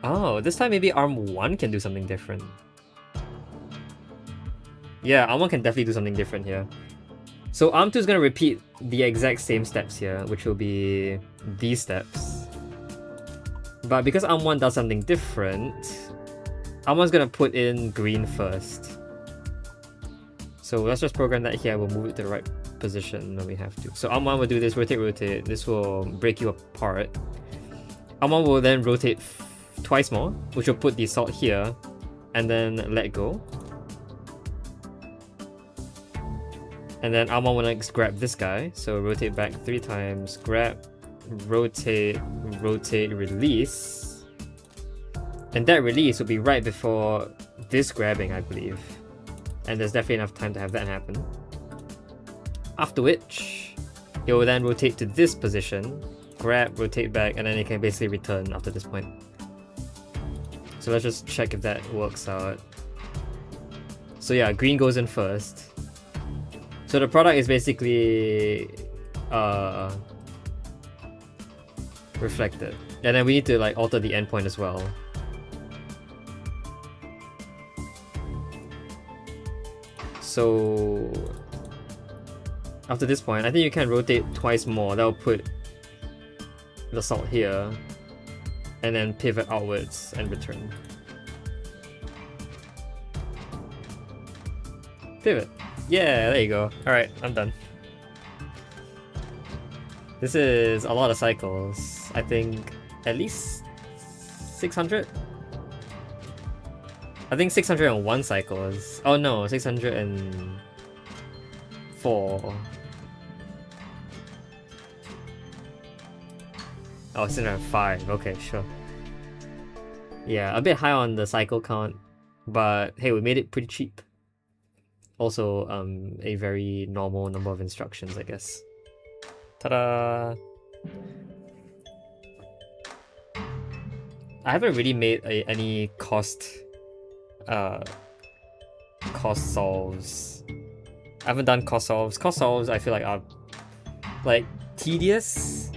Oh, this time maybe arm 1 can do something different. Yeah, arm 1 can definitely do something different here. So arm 2 is going to repeat the exact same steps here, which will be these steps. But because arm 1 does something different, arm 1's going to put in green first. So let's just program that here, we'll move it to the right position when we have to. So arm 1 will do this, rotate, rotate, this will break you apart. Arm 1 will then rotate twice more, which will put the salt here, and then let go. And then arm 1 will next grab this guy, so rotate back 3 times, grab, rotate, rotate, release. And that release will be right before this grabbing, I believe. And there's definitely enough time to have that happen. After which, it will then rotate to this position, grab, rotate back, and then it can basically return after this point. So let's just check if that works out. So yeah, green goes in first. So the product is basically reflected. And then we need to like alter the endpoint as well. So after this point, I think you can rotate twice more. That will put the salt here, and then pivot outwards and return. Pivot. Yeah, there you go. Alright, I'm done. This is a lot of cycles. I think at least 600? I think 601 cycles. Oh no, 604. Oh, 605. Okay, sure. Yeah, a bit high on the cycle count, but hey, we made it pretty cheap. Also, a very normal number of instructions, I guess. Ta-da! I haven't really made any cost solves. I haven't done cost solves. Cost solves I feel like are like tedious.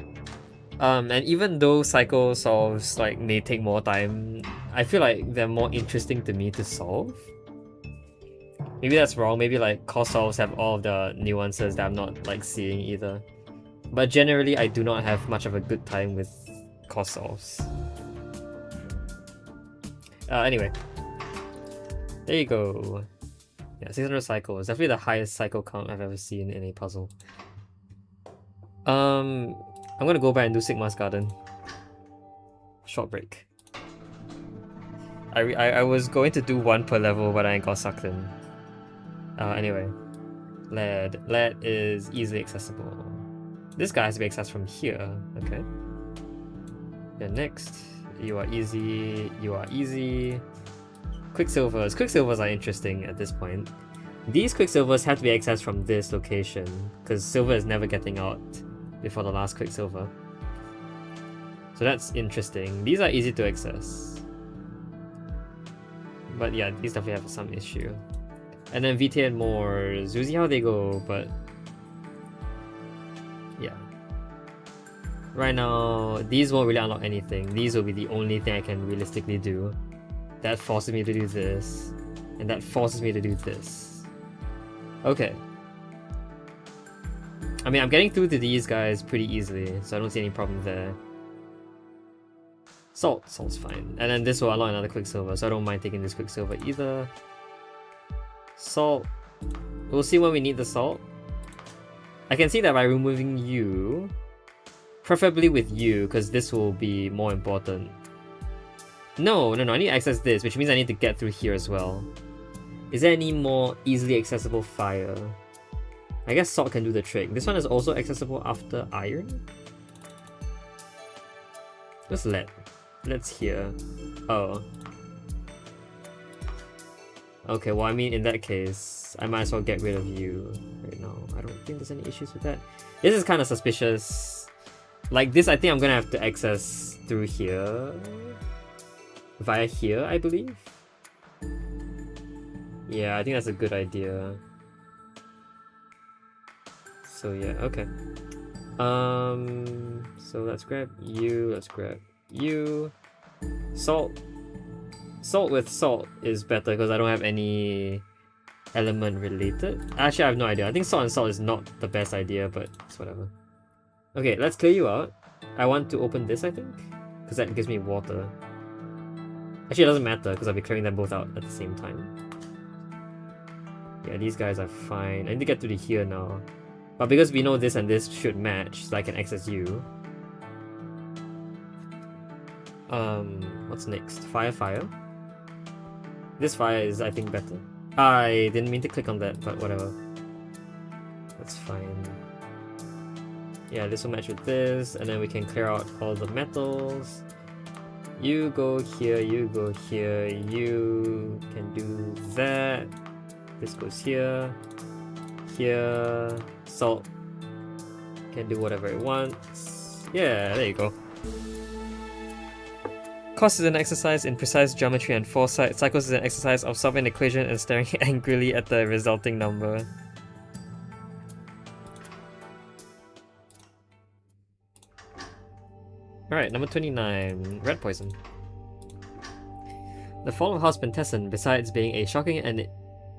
And even though cycle solves like may take more time, I feel like they're more interesting to me to solve. Maybe that's wrong, maybe like cost solves have all of the nuances that I'm not like seeing either. But generally I do not have much of a good time with cost solves. Anyway. There you go. Yeah, 600 cycles. Definitely the highest cycle count I've ever seen in a puzzle. I'm gonna go back and do Sigma's Garden. Short break. I was going to do 1 per level, but I got sucked in. Anyway. Lead. Lead is easily accessible. This guy has to be accessed from here. Okay. Yeah, next. You are easy. You are easy. Quicksilvers. Quicksilvers are interesting at this point. These Quicksilvers have to be accessed from this location, because silver is never getting out before the last Quicksilver. So that's interesting. These are easy to access. But yeah, these definitely have some issue. And then VT and Moors. We'll see how they go, but yeah. Right now, these won't really unlock anything. These will be the only thing I can realistically do. That forces me to do this, and that forces me to do this. Okay. I mean, I'm getting through to these guys pretty easily, so I don't see any problem there. Salt's fine. And then this will allow another Quicksilver, so I don't mind taking this Quicksilver either. Salt. We'll see when we need the salt. I can see that by removing you, preferably with you, because this will be more important. No, I need to access this, which means I need to get through here as well. Is there any more easily accessible fire? I guess salt can do the trick. This one is also accessible after iron? Just lead. Let's hear. Oh. Okay, well I mean in that case, I might as well get rid of you right now. I don't think there's any issues with that. This is kind of suspicious. Like this, I think I'm gonna have to access through here. Via here, I believe. Yeah, I think that's a good idea. So yeah, okay. So let's grab you, let's grab you. Salt with salt is better because I don't have any element related. Actually, I have no idea. I think salt and salt is not the best idea, but it's whatever. Okay, let's clear you out. I want to open this, I think, because that gives me water. Actually, it doesn't matter because I'll be clearing them both out at the same time. Yeah, these guys are fine. I need to get to the here now. But because we know this and this should match, so I can access you. What's next? Fire. This fire is, I think, better. I didn't mean to click on that, but whatever. That's fine. Yeah, this will match with this, and then we can clear out all the metals. You go here, you go here, you can do that. This goes here, here. Salt can do whatever it wants. Yeah, there you go. Cost is an exercise in precise geometry and foresight. Cycles is an exercise of solving an equation and staring angrily at the resulting number. Alright, number 29. Red poison. The fall of House Pentessen, besides being a shocking and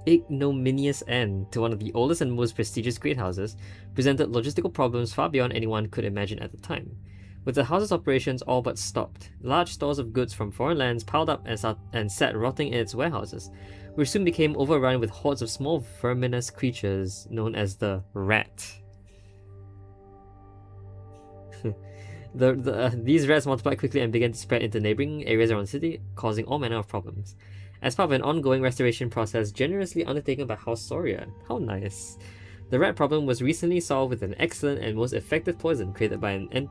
ignominious end to one of the oldest and most prestigious great houses, presented logistical problems far beyond anyone could imagine at the time. With the house's operations all but stopped, large stores of goods from foreign lands piled up and sat rotting in its warehouses, which soon became overrun with hordes of small verminous creatures known as the rat. These rats multiplied quickly and began to spread into neighboring areas around the city, causing all manner of problems. As part of an ongoing restoration process generously undertaken by House Soria. How nice. The rat problem was recently solved with an excellent and most effective poison created by an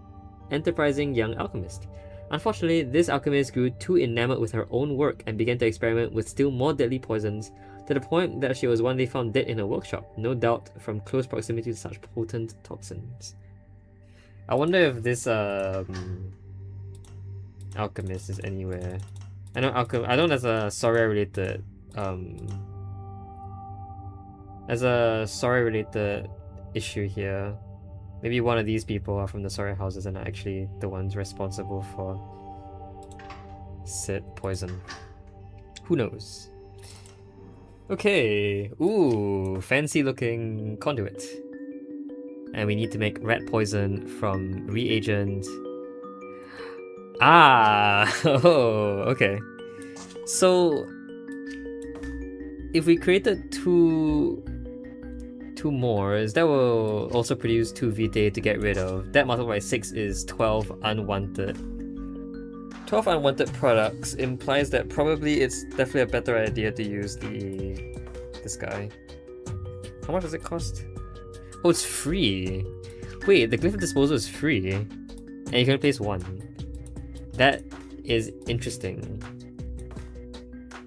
enterprising young alchemist. Unfortunately, this alchemist grew too enamored with her own work and began to experiment with still more deadly poisons, to the point that she was one day found dead in a workshop, no doubt from close proximity to such potent toxins. I wonder if this alchemist is anywhere. I know there's a Soria related issue here. Maybe one of these people are from the Soria houses and are actually the ones responsible for said poison. Who knows? Okay. Ooh, fancy looking conduit. And we need to make rat poison from reagent. Ah, oh, okay. So if we created two more, that will also produce 2 vitae to get rid of. That multiplied by 6 is 12 unwanted. 12 unwanted products implies that probably it's definitely a better idea to use this guy. How much does it cost? Oh, it's free. Wait, the glyph of disposal is free, and you can place 1. That is interesting.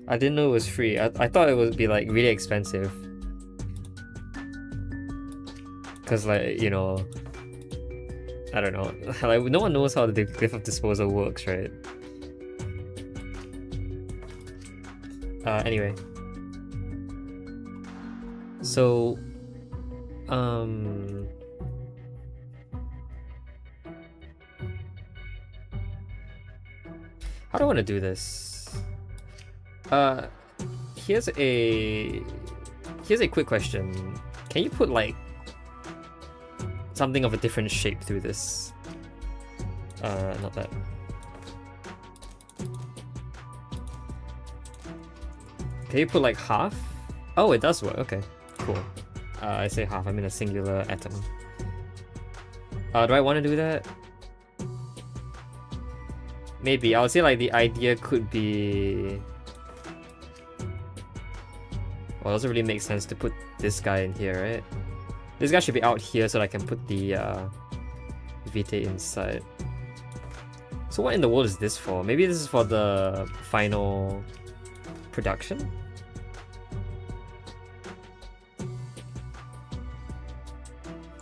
I didn't know it was free. I thought it would be like really expensive. Cause like, you know, I don't know. Like no one knows how the glyph of disposal works, right? Anyway. So how do I want to do this? Here's a Here's a quick question. Can you put like something of a different shape through this? Not that. Can you put like half? Oh, it does work. Okay, cool. I say half. I'm in a singular atom. Do I want to do that? Maybe. I would say like the idea could be... Well, it doesn't really make sense to put this guy in here, right? This guy should be out here so that I can put the Vitae inside. So what in the world is this for? Maybe this is for the final production?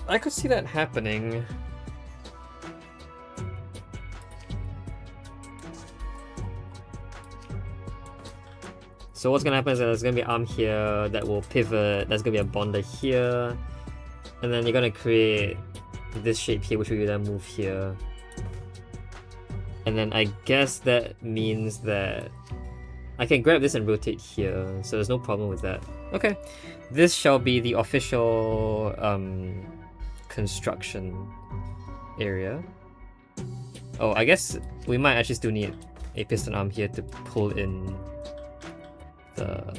I could see that happening. So what's gonna happen is that there's gonna be an arm here that will pivot, there's gonna be a bonder here, and then you're gonna create this shape here which will then move here. And then I guess that means that I can grab this and rotate here, so there's no problem with that. Okay, this shall be the official construction area. Oh, I guess we might actually still need a piston arm here to pull in the...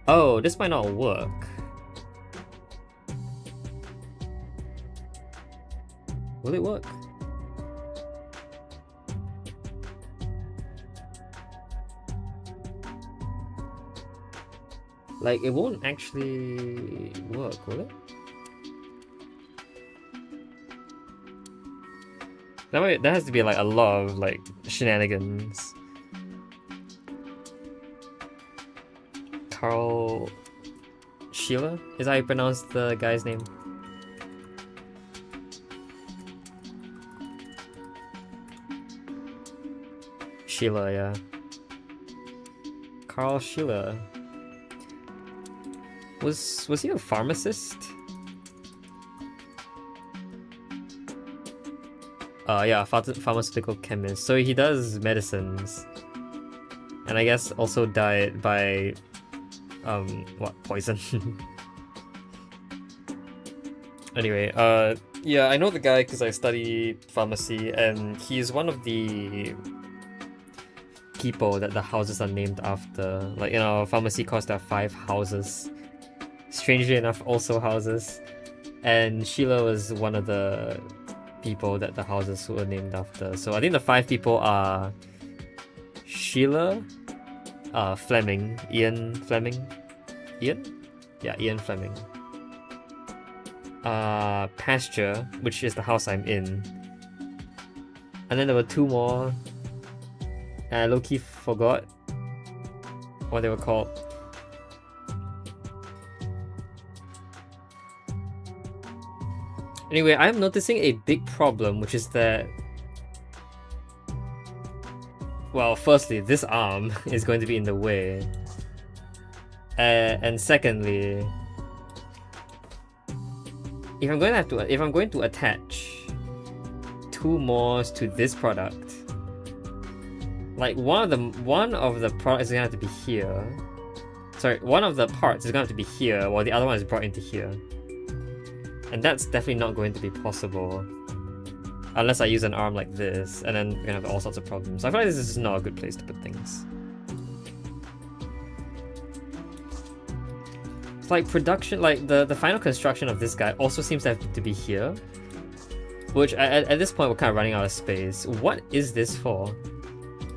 Oh, this might not work. Will it work? Like, it won't actually work, will it? That has to be like a lot of like shenanigans. Carl Sheila? Is that how you pronounce the guy's name? Sheila, yeah. Carl Sheila. Was he a pharmacist? Yeah, pharmaceutical chemist. So he does medicines. And I guess also died by what, poison? Anyway, yeah, I know the guy because I study pharmacy, and he's one of the people that the houses are named after. Like, in our pharmacy course, there are 5 houses. Strangely enough, also houses. And Sheila was one of the people that the houses were named after. So I think the 5 people are Sheila, Fleming, Ian Fleming. Ian? Yeah, Ian Fleming. Pasture, which is the house I'm in. And then there were 2 more. And I low-key forgot what they were called. Anyway, I'm noticing a big problem, which is that... Well, firstly, this arm is going to be in the way. And secondly, if I'm going to attach 2 mores to this product, like one of the products is gonna have to be here. Sorry, one of the parts is gonna have to be here, while the other one is brought into here. And that's definitely not going to be possible unless I use an arm like this, and then we're gonna have all sorts of problems. I feel like this is not a good place to put things. It's like production, like the final construction of this guy also seems to have to be here, which at this point we're kind of running out of space. What is this for?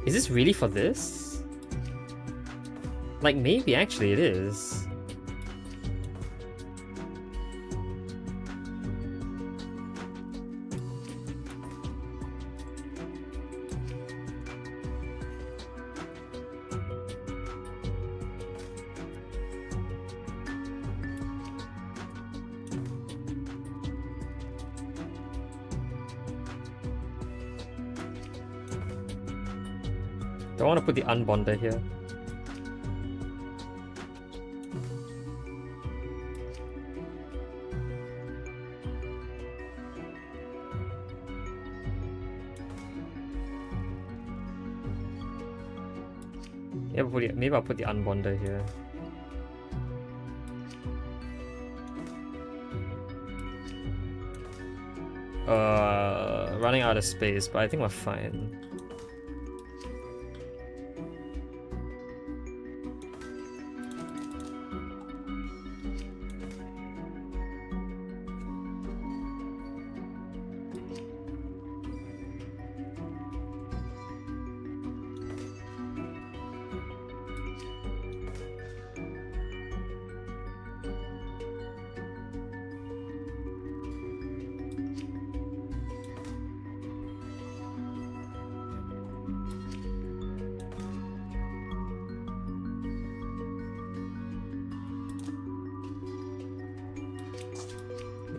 Is this really for this? Like, maybe actually it is. Do I want to put the unbonder here? Yeah, maybe I'll put the unbonder here. running out of space, but I think we're fine.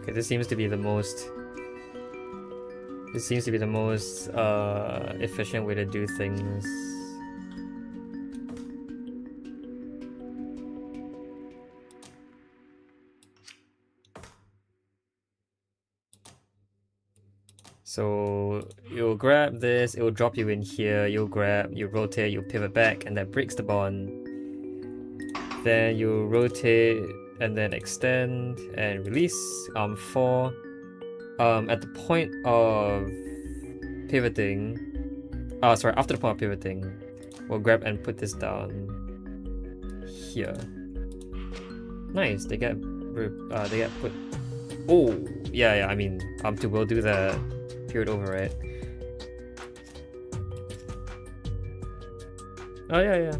Okay, this seems to be the most efficient way to do things. So you'll grab this, it will drop you in here, you'll grab, you rotate, you pivot back, and that breaks the bond. Then you rotate and then extend and release. 4. At the point of pivoting, sorry, after the point of pivoting, we'll grab and put this down here. Nice, they get put. Oh, yeah. I mean, we'll do the period override. Oh yeah,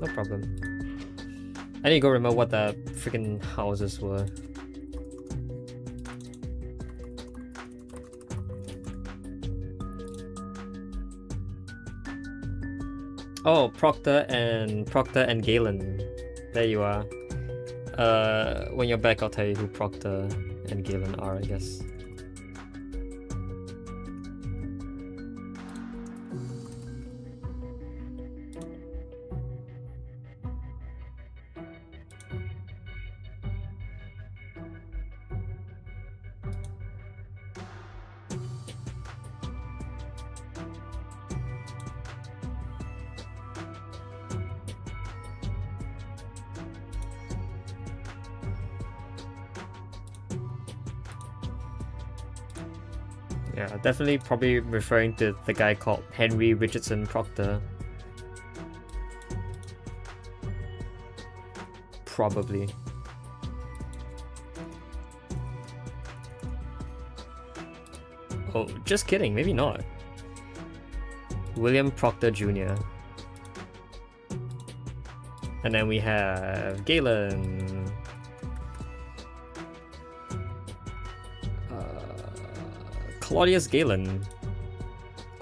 no problem. I need to go remember what the freaking houses were. Oh, Proctor and Galen. There you are. When you're back, I'll tell you who Proctor and Galen are, I guess. Yeah, definitely probably referring to the guy called Henry Richardson Proctor. Probably. Oh, just kidding, maybe not. William Proctor Jr. And then we have Galen. Claudius Galen.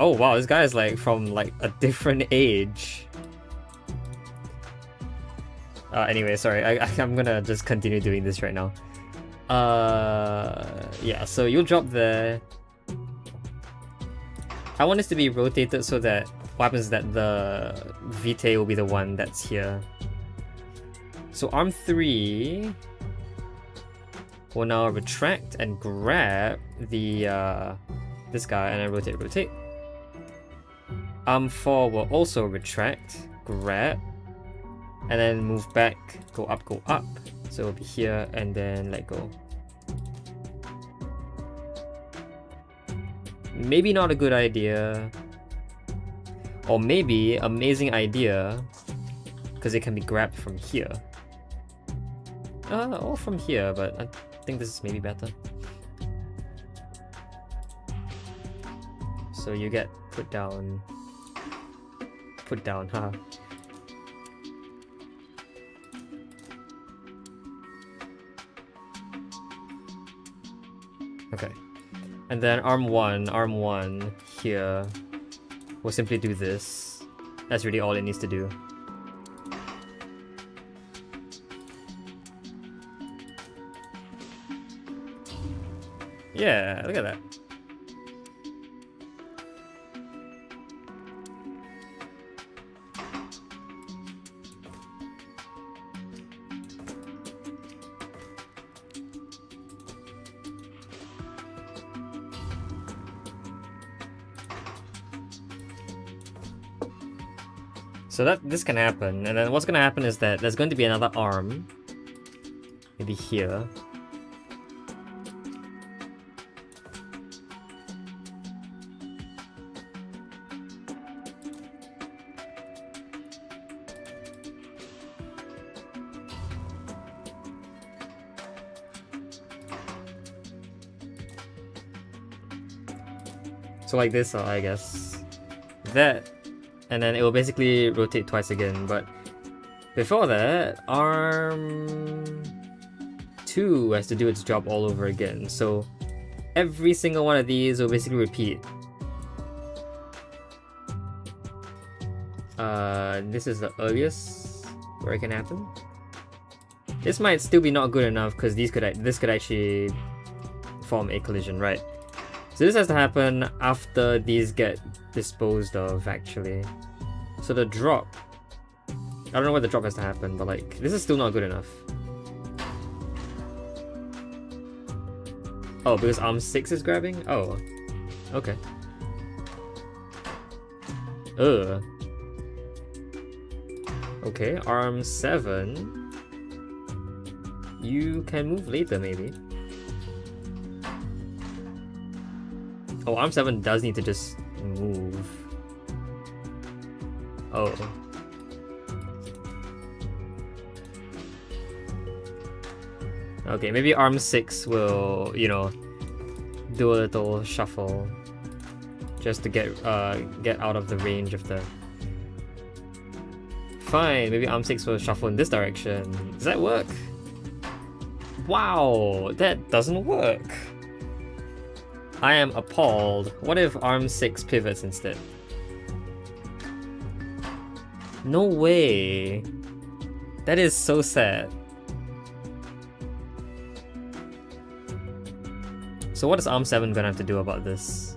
Oh wow, this guy is like from like a different age. Anyway, sorry, I'm gonna just continue doing this right now. Yeah, so you'll drop there. I want this to be rotated so that what happens is that the Vitae will be the one that's here. So arm 3 will now retract and grab the this guy and then rotate. Arm 4 will also retract, grab, and then move back, go up. So it'll be here and then let go. Maybe not a good idea. Or maybe amazing idea, because it can be grabbed from here. Or from here, but I think this is maybe better. So you get put down, huh? Okay. And then arm one here will simply do this. That's really all it needs to do. Yeah, look at that. So this can happen, and then what's gonna happen is that there's going to be another arm, maybe here. So like this, I guess. That, and then it will basically rotate twice again, but before that, arm 2 has to do its job all over again. So every single one of these will basically repeat. This is the earliest where it can happen. This might still be not good enough because this could actually form a collision, right? So this has to happen after these get disposed of, actually. So the drop, I don't know where the drop has to happen, but like, this is still not good enough. Oh, because arm 6 is grabbing? Oh, okay. Ugh. Okay, arm 7. You can move later, maybe. Oh, arm 7 does need to just move. Oh. Okay, maybe arm 6 will, you know, do a little shuffle just to get out of the range of the... Fine, maybe arm 6 will shuffle in this direction. Does that work? Wow, that doesn't work. I am appalled. What if arm 6 pivots instead? No way. That is so sad. So what is arm 7 gonna have to do about this?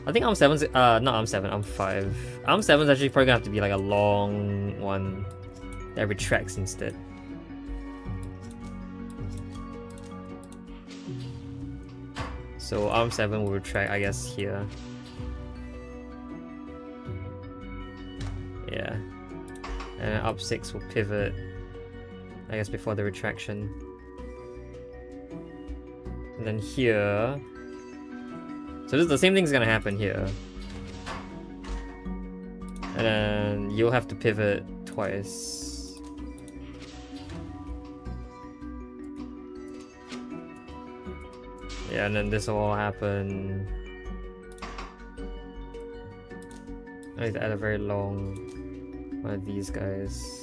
I think arm 7's, not arm 7, arm 5. Arm 7's actually probably gonna have to be like a long one that retracts instead. So arm 7 will retract, I guess, here. Yeah. And arm 6 will pivot, I guess, before the retraction. And then here... So this, the same thing's gonna happen here. And then you'll have to pivot twice. Yeah, and then this will all happen. I need to add a very long one of these guys.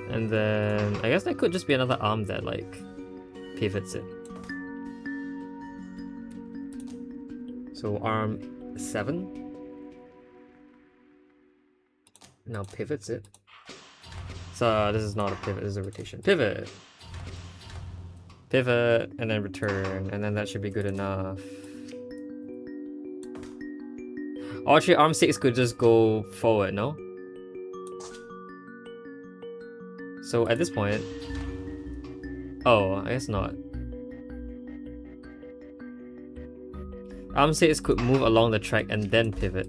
And then I guess that could just be another arm that like pivots it. So arm 7 now pivots it. So this is not a pivot, this is a rotation. Pivot! Pivot, and then return, and then that should be good enough. Oh, actually arm 6 could just go forward, no? So at this point... Oh, I guess not. Arm 6 could move along the track and then pivot.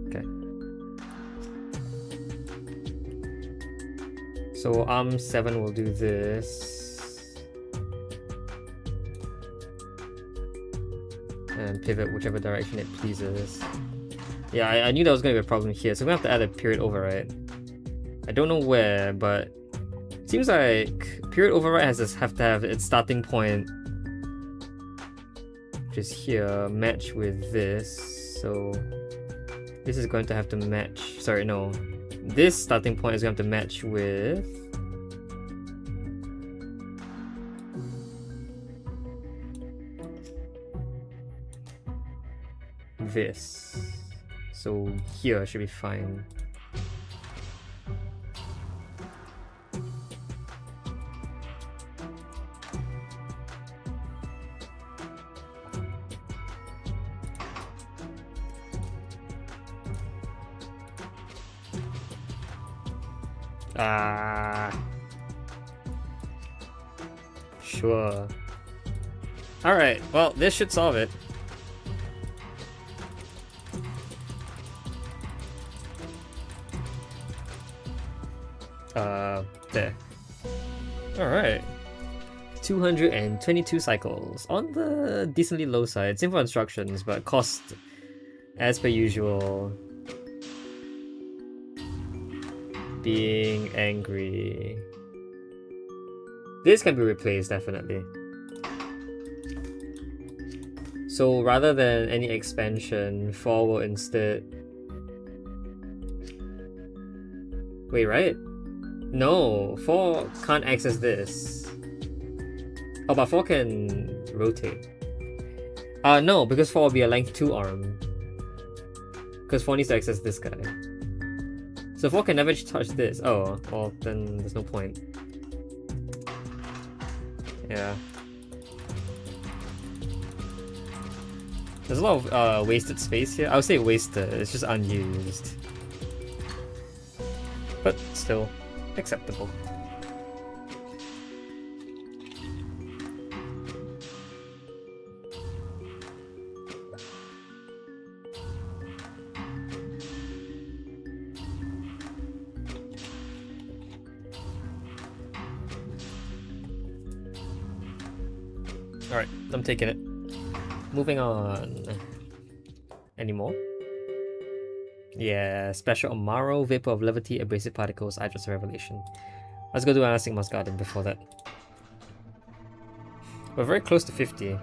Okay. So arm 7 will do this. And pivot whichever direction it pleases. Yeah, I knew there was going to be a problem here, so we're going to have to add a period override. I don't know where, but it seems like period override has to have its starting point, which is here, match with this. So this is going to have to match. Sorry, no. This starting point is going to have to match with this. So here should be fine. Sure. Alright, well, this should solve it. There. Alright. 222 cycles. On the decently low side. Simple instructions, but cost as per usual. Being angry. This can be replaced, definitely. So rather than any expansion, 4 will instead... Wait, right? No, 4 can't access this. Oh, but 4 can rotate. No, because 4 will be a length 2 arm. Because 4 needs to access this guy. So 4 can never touch this. Oh, well, then there's no point. Yeah. There's a lot of wasted space here. I would say wasted, it's just unused. But still, acceptable. Alright, I'm taking it. Moving on. Any more? Yeah, Special Amaro, Vapor of Levity, Abrasive Particles, Address of Revelation. Let's go do an Sigma's Garden before that. We're very close to 50.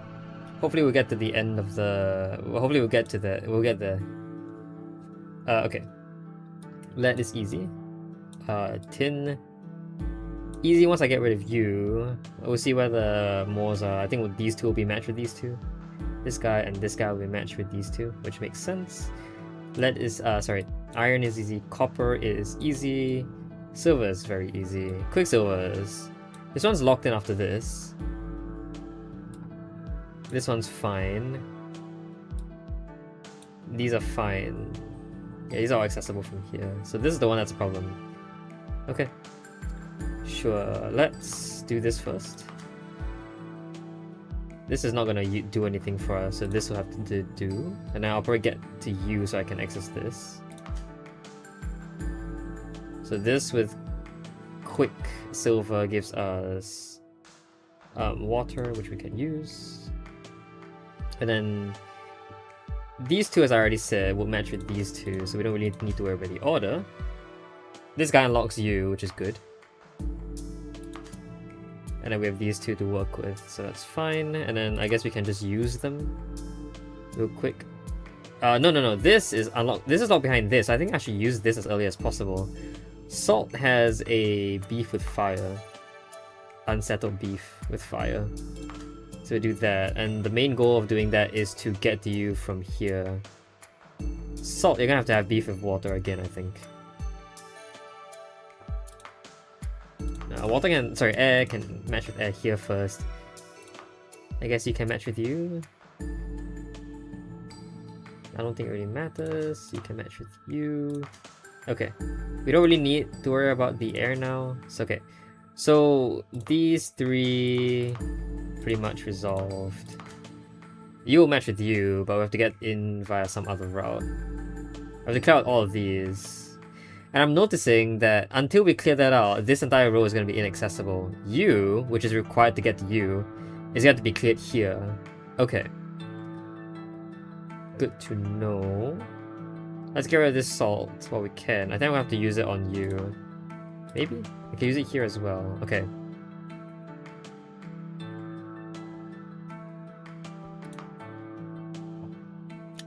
Hopefully we'll get to the end of the... Hopefully we'll get to the... We'll get there. Okay. Lead is easy. Tin... Easy once I get rid of you. We'll see where the mores are. I think these two will be matched with these two. This guy and this guy will be matched with these two, which makes sense. Lead is, iron is easy. Copper is easy. Silver is very easy. Quicksilver is... This one's locked in after this. This one's fine. These are fine. Yeah, these are all accessible from here. So this is the one that's a problem. Okay. Sure, let's do this first. This is not gonna do anything for us, so this will have to do. And now I'll probably get to you so I can access this. So this with quick silver gives us water, which we can use. And then these two, as I already said, will match with these two, so we don't really need to worry about the order. This guy unlocks you, which is good. And then we have these two to work with, so that's fine. And then I guess we can just use them real quick. No. This is unlocked. This is locked behind this. I think I should use this as early as possible. Salt has a beef with fire. Unsettled beef with fire. So we do that. And the main goal of doing that is to get to you from here. Salt, you're gonna have to have beef with water again, I think. Air can match with air here first. I guess you can match with you. I don't think it really matters. You can match with you. Okay. We don't really need to worry about the air now. It's okay. So these three pretty much resolved. You will match with you, but we have to get in via some other route. I have to clear out all of these. And I'm noticing that until we clear that out, this entire row is going to be inaccessible. You, which is required to get to you, is going to be cleared here. Okay. Good to know. Let's get rid of this salt while we can. I think we'll have to use it on you. Maybe? I can use it here as well. Okay.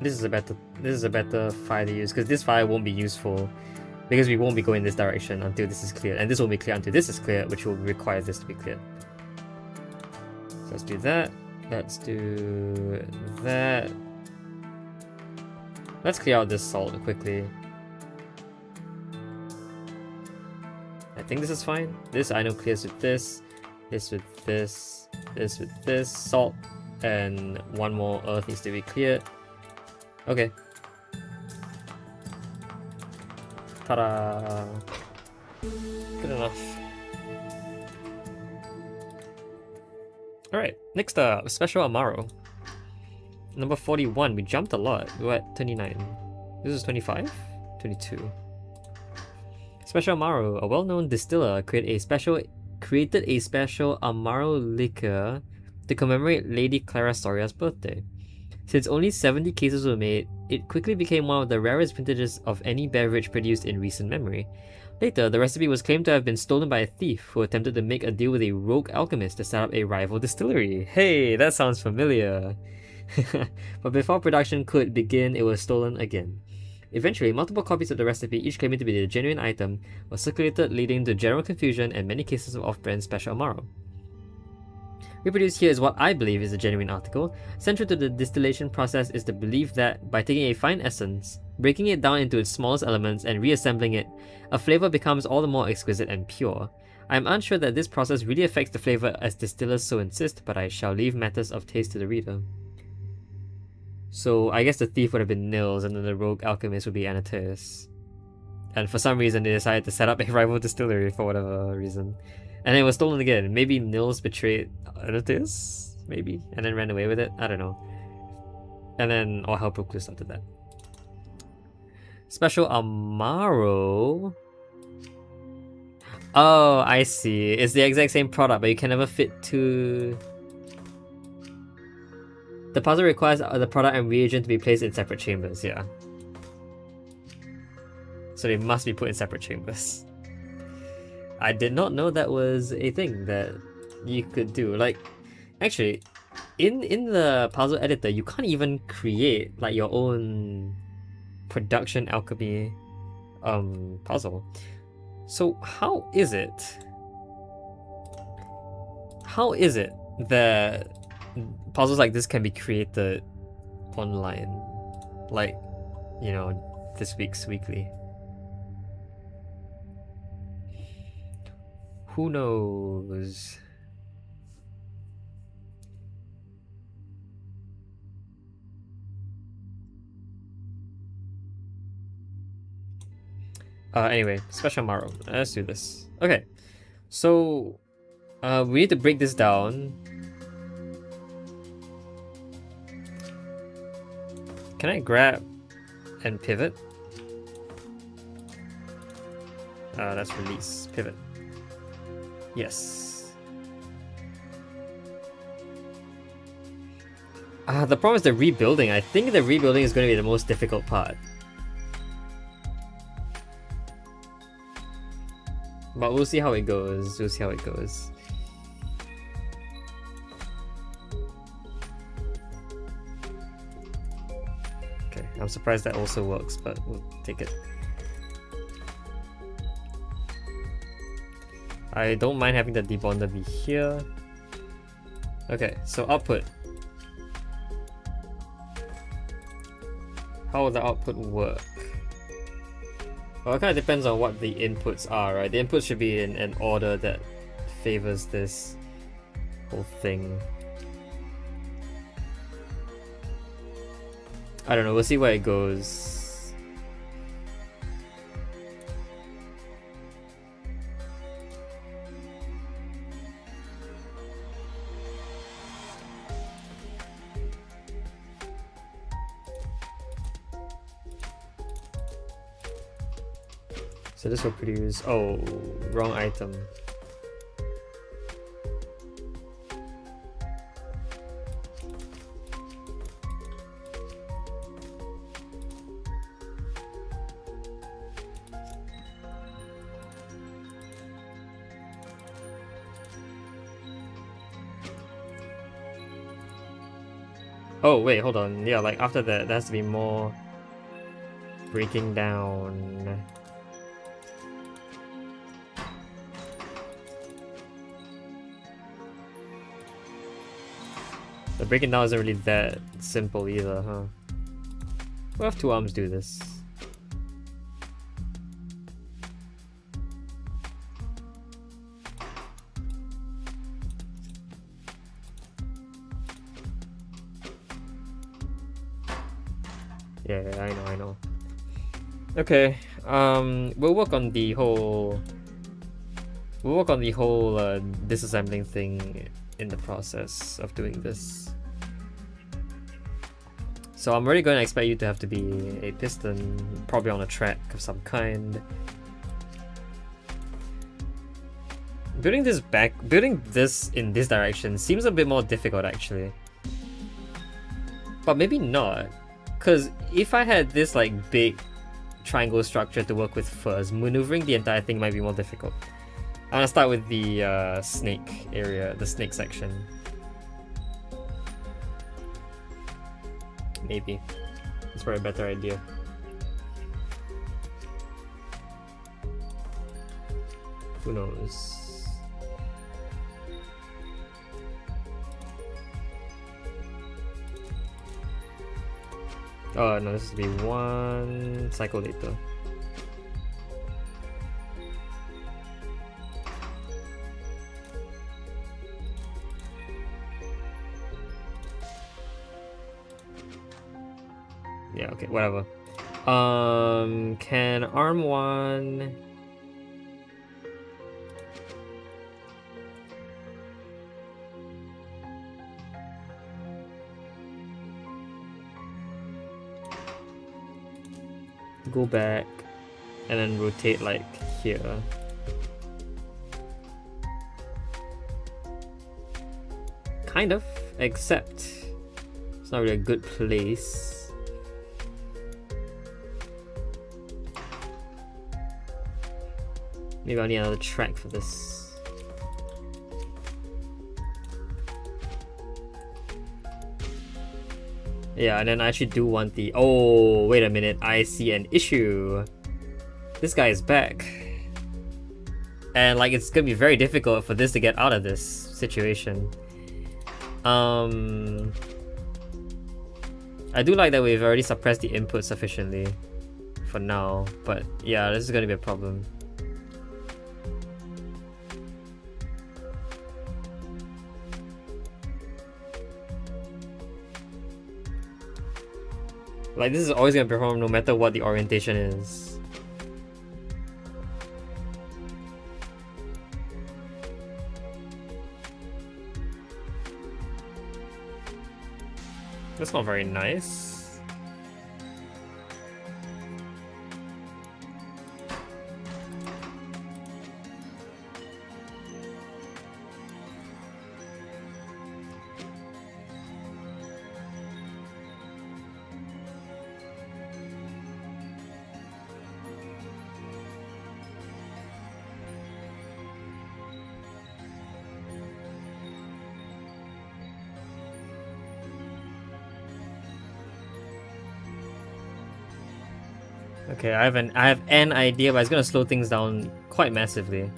This is a better fire to use, because this fire won't be useful. Because we won't be going this direction until this is cleared, and this won't be clear until this is cleared, which will require this to be cleared. So let's do that. Let's do that. Let's clear out this salt quickly. I think this is fine. This I know clears with this, this with this, this with this. Salt and one more earth needs to be cleared. Okay. Ta-da! Good enough. Alright, next up, Special Amaro. Number 41, we jumped a lot. We were at 29. This is 25? 22. Special Amaro, a well-known distiller, created created a special Amaro liquor to commemorate Lady Clara Soria's birthday. Since only 70 cases were made, it quickly became one of the rarest vintages of any beverage produced in recent memory. Later, the recipe was claimed to have been stolen by a thief who attempted to make a deal with a rogue alchemist to set up a rival distillery. Hey, that sounds familiar. But before production could begin, it was stolen again. Eventually, multiple copies of the recipe, each claiming to be the genuine item, were circulated, leading to general confusion and many cases of off-brand special Amaro. Reproduced here is what I believe is a genuine article. Central to the distillation process is the belief that by taking a fine essence, breaking it down into its smallest elements, and reassembling it, a flavor becomes all the more exquisite and pure. I am unsure that this process really affects the flavor as distillers so insist, but I shall leave matters of taste to the reader. So I guess the thief would have been Nils, and then the rogue alchemist would be Anateus. And for some reason they decided to set up a rival distillery for whatever reason. And it was stolen again. Maybe Nils betrayed Anateus? Maybe? And then ran away with it? I don't know. And then all hell broke loose after that. Special Amaro? Oh, I see. It's the exact same product, but you can never fit two... The puzzle requires the product and reagent to be placed in separate chambers, yeah. So they must be put in separate chambers. I did not know that was a thing that you could do. Like, actually, in the puzzle editor, you can't even create like your own production alchemy puzzle. So how is it that puzzles like this can be created online, like, you know, this week's weekly? Who knows? Anyway, special Amaro. Let's do this. Okay, so we need to break this down. Can I grab and pivot? That's release. Pivot. Yes. The problem is the rebuilding. I think the rebuilding is going to be the most difficult part. But we'll see how it goes. We'll see how it goes. Okay, I'm surprised that also works, but we'll take it. I don't mind having the debonder be here. Okay, so output. How will the output work? Well, it kind of depends on what the inputs are, right? The inputs should be in an order that favors this whole thing. I don't know, we'll see where it goes. So this will produce... oh, wrong item. Oh wait, hold on. Yeah, like after that, there has to be more breaking down. The breaking down isn't really that simple either, huh? We'll have two arms do this. Yeah, I know. Okay, we'll work on the whole disassembling thing in the process of doing this. So I'm really going to expect you to have to be a piston, probably on a track of some kind. Building this in this direction seems a bit more difficult actually. But maybe not. Because if I had this like big triangle structure to work with first, maneuvering the entire thing might be more difficult. I'm gonna start with the snake area, the snake section. Maybe. That's probably a better idea. Who knows? Oh no, this will be one cycle later. Yeah, okay, whatever. Can arm one... go back and then rotate like here. Kind of, except it's not really a good place. Maybe I'll need another track for this. Yeah, and then I actually do want the... Oh, wait a minute. I see an issue. This guy is back. And, like, it's gonna be very difficult for this to get out of this situation. I do like that we've already suppressed the input sufficiently for now. But, yeah, this is gonna be a problem. Like, this is always gonna perform no matter what the orientation is. That's not very nice. Okay, I have an idea, but it's gonna slow things down quite massively.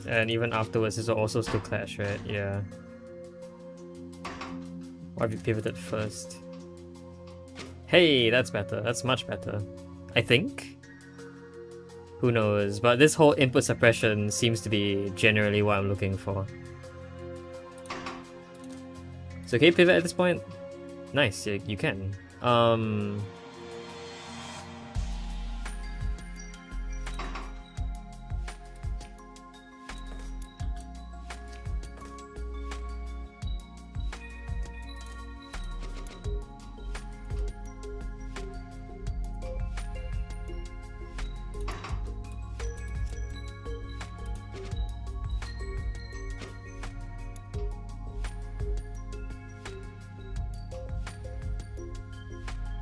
And even afterwards, this will also still clash, right? Yeah. Why have you pivoted first? Hey, that's better. That's much better. I think? Who knows? But this whole input suppression seems to be generally what I'm looking for. So can you pivot at this point? Nice, you can.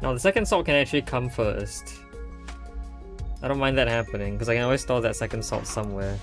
Now the second salt can actually come first. I don't mind that happening, because I can always store that second salt somewhere.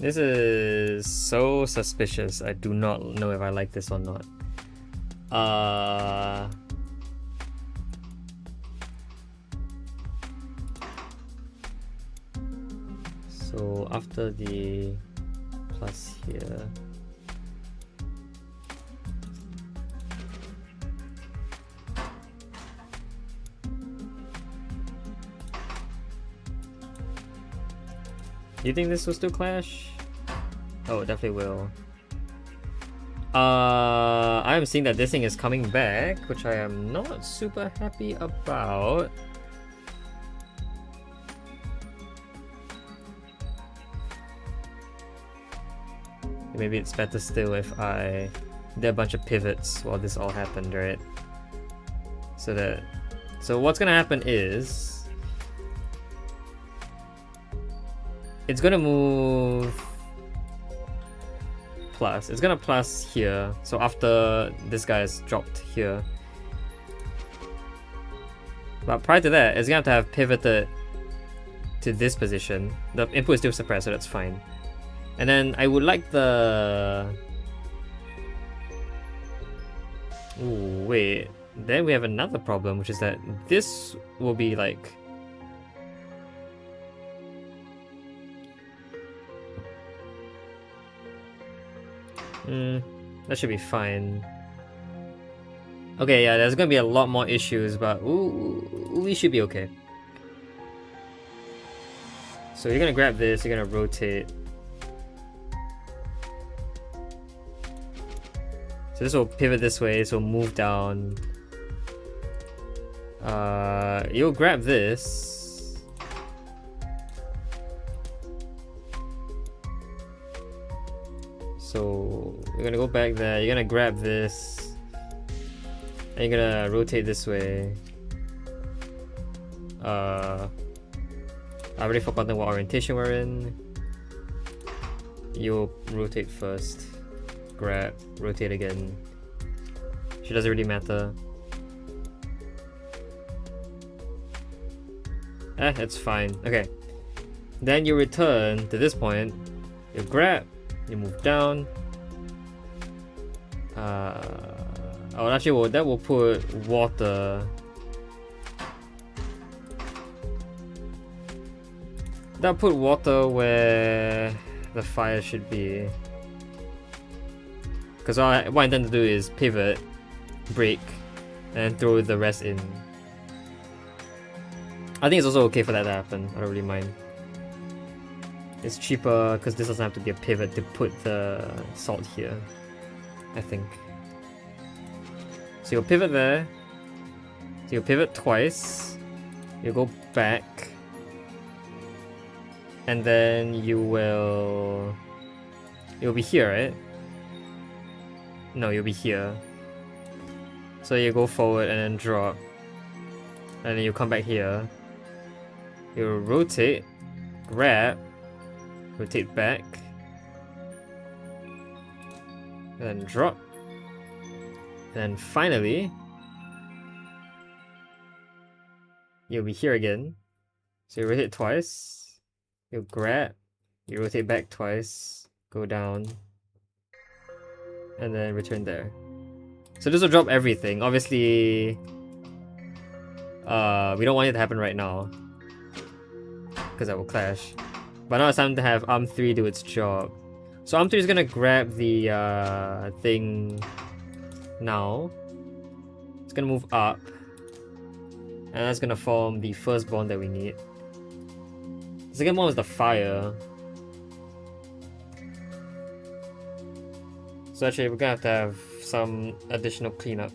This is so suspicious. I do not know if I like this or not. So after the plus here, do you think this will still clash? Oh, it definitely will. I am seeing that this thing is coming back, which I am not super happy about. Maybe it's better still if I did a bunch of pivots while this all happened, right? So what's gonna happen is it's gonna move plus. It's gonna plus here. So after this guy is dropped here. But prior to that, it's gonna have pivoted to this position. The input is still suppressed, so that's fine. And then I would like the... Ooh, wait. Then we have another problem, which is that this will be like... that should be fine. Okay, yeah, there's gonna be a lot more issues, but we should be okay. So you're gonna grab this, you're gonna rotate. So this will pivot this way, so move down. You'll grab this. So you're gonna go back there, you're gonna grab this. And you're gonna rotate this way. I've already forgotten what orientation we're in. You'll rotate first. Grab, rotate again. She doesn't really matter. It's fine. Okay. Then you return to this point. You grab, you move down. Oh, actually, well, that will put water. That'll put water where the fire should be. Because what I intend to do is pivot, break, and throw the rest in. I think it's also okay for that to happen. I don't really mind. It's cheaper because this doesn't have to be a pivot to put the salt here, I think. So you'll pivot there. So you'll pivot twice. You'll go back. And then you'll be here, right? No, you'll be here. So you go forward and then drop. And then you come back here. You'll rotate, grab, rotate back, and then drop. And then finally, you'll be here again. So you rotate twice, you grab, you rotate back twice, go down, and then return there. So this will drop everything. Obviously, we don't want it to happen right now, because that will clash. But now it's time to have Arm 3 do its job. So Arm 3 is gonna grab the thing now. It's gonna move up. And that's gonna form the first bond that we need. The second one is the fire. So actually we're gonna have some additional cleanup.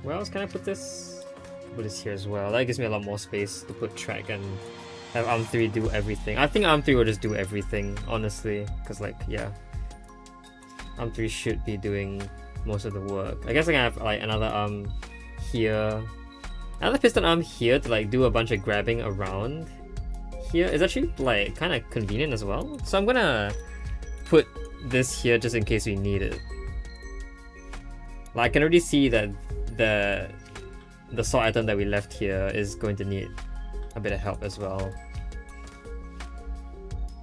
Where else can I put this? Put this here as well. That gives me a lot more space to put track and have Arm 3 do everything. I think Arm 3 will just do everything, honestly. Because like, yeah. Arm 3 should be doing most of the work. I guess I can have like another arm here. Another piston arm here to like do a bunch of grabbing around. Here is actually like kind of convenient as well. So I'm gonna put this here just in case we need it. Like I can already see that the salt item that we left here is going to need a bit of help as well.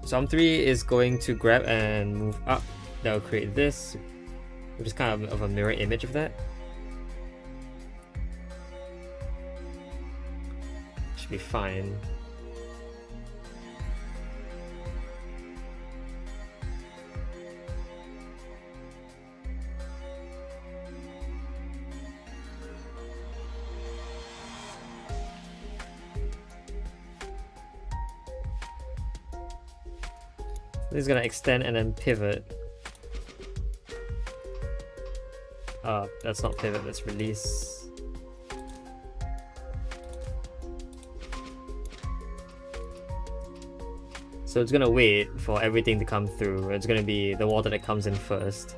So M3 is going to grab and move up. That will create this, which is kind of a mirror image of that. Should be fine. This is gonna extend and then pivot. That's not pivot, that's release. So it's gonna wait for everything to come through. It's gonna be the water that comes in first.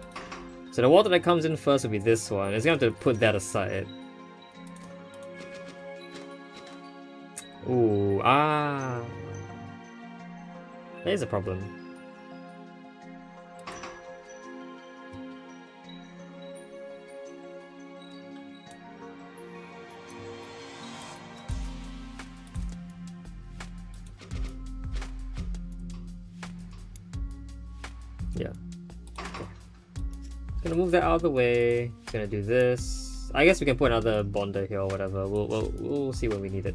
So the water that comes in first will be this one. It's gonna have to put that aside. Ooh, there's a problem. Yeah. Okay. Gonna move that out of the way. Gonna do this. I guess we can put another bonder here or whatever. We'll see when we need it.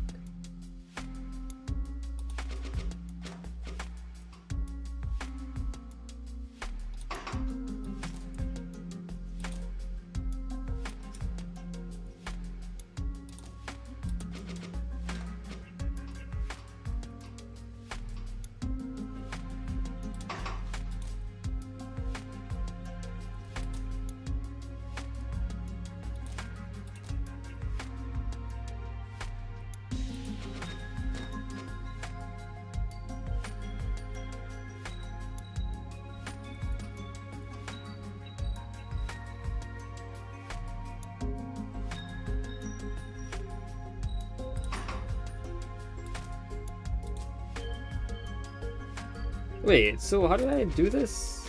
Wait, so how did I do this?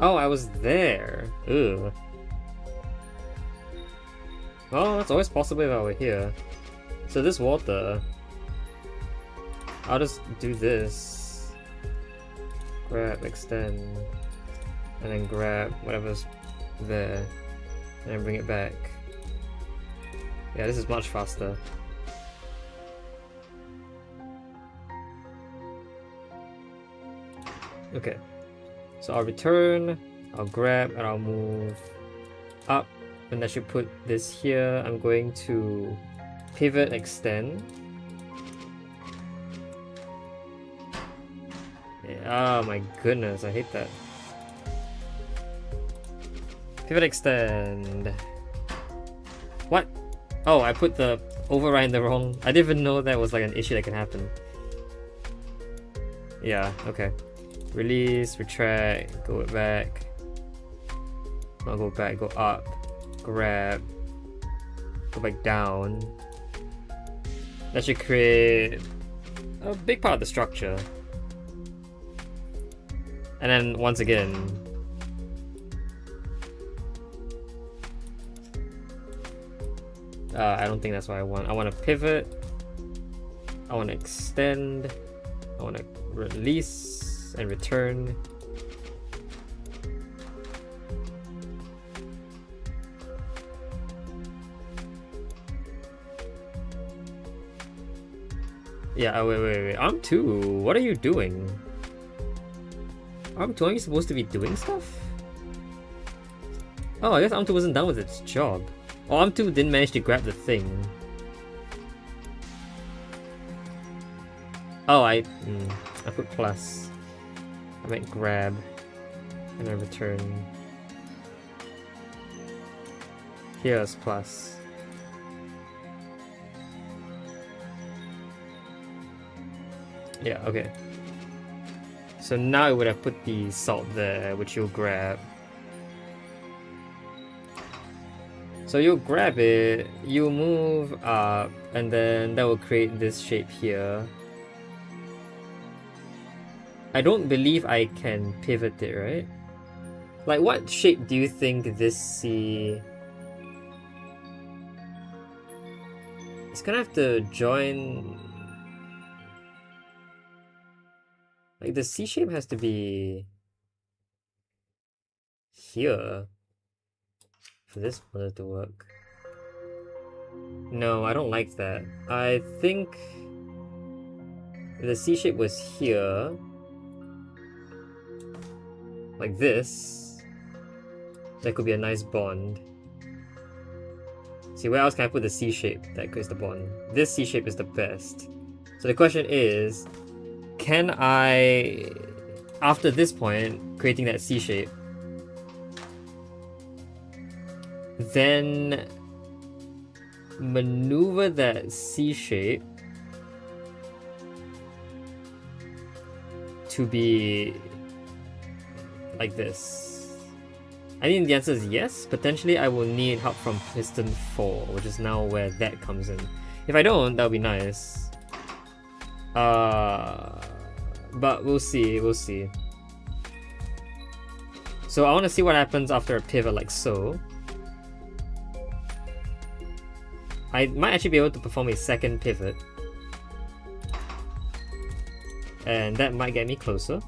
Oh, I was there. Ugh. Well, it's always possible if I were here. So this water, I'll just do this. Grab, extend, and then grab whatever's there, and then bring it back. Yeah, this is much faster. Okay, so I'll return, I'll grab, and I'll move up, and I should put this here. I'm going to pivot, extend. Oh my goodness, I hate that. Pivot, extend. What? Oh, I put the override in the wrong. I didn't even know that was like an issue that can happen. Yeah, okay. Release, retract, go back. Not go back, go up, grab, go back down. That should create a big part of the structure. And then once again, I don't think that's what I want. I want to pivot, I want to extend, I want to release and return. Yeah, wait. Arm 2, what are you doing? Arm 2, are you supposed to be doing stuff? Oh, I guess Arm 2 wasn't done with its job. Oh, Arm 2 didn't manage to grab the thing. Oh, I put plus. I might grab and then return. Here's plus. Yeah, okay. So now it would have put the salt there, which you'll grab. So you'll grab it, you'll move up, and then that will create this shape here. I don't believe I can pivot it, right? Like, what shape do you think this C is gonna have to join. Like the C shape has to be here for this motor to work. No, I don't like that. I think if the C shape was here, like this, that could be a nice bond. See, where else can I put the C shape that creates the bond? This C shape is the best. So the question is, can I, after this point, creating that C shape, then maneuver that C shape to be like this? I think the answer is yes. Potentially I will need help from piston 4, which is now where that comes in. If I don't, that would be nice. But we'll see, we'll see. So I want to see what happens after a pivot like so. I might actually be able to perform a second pivot. And that might get me closer.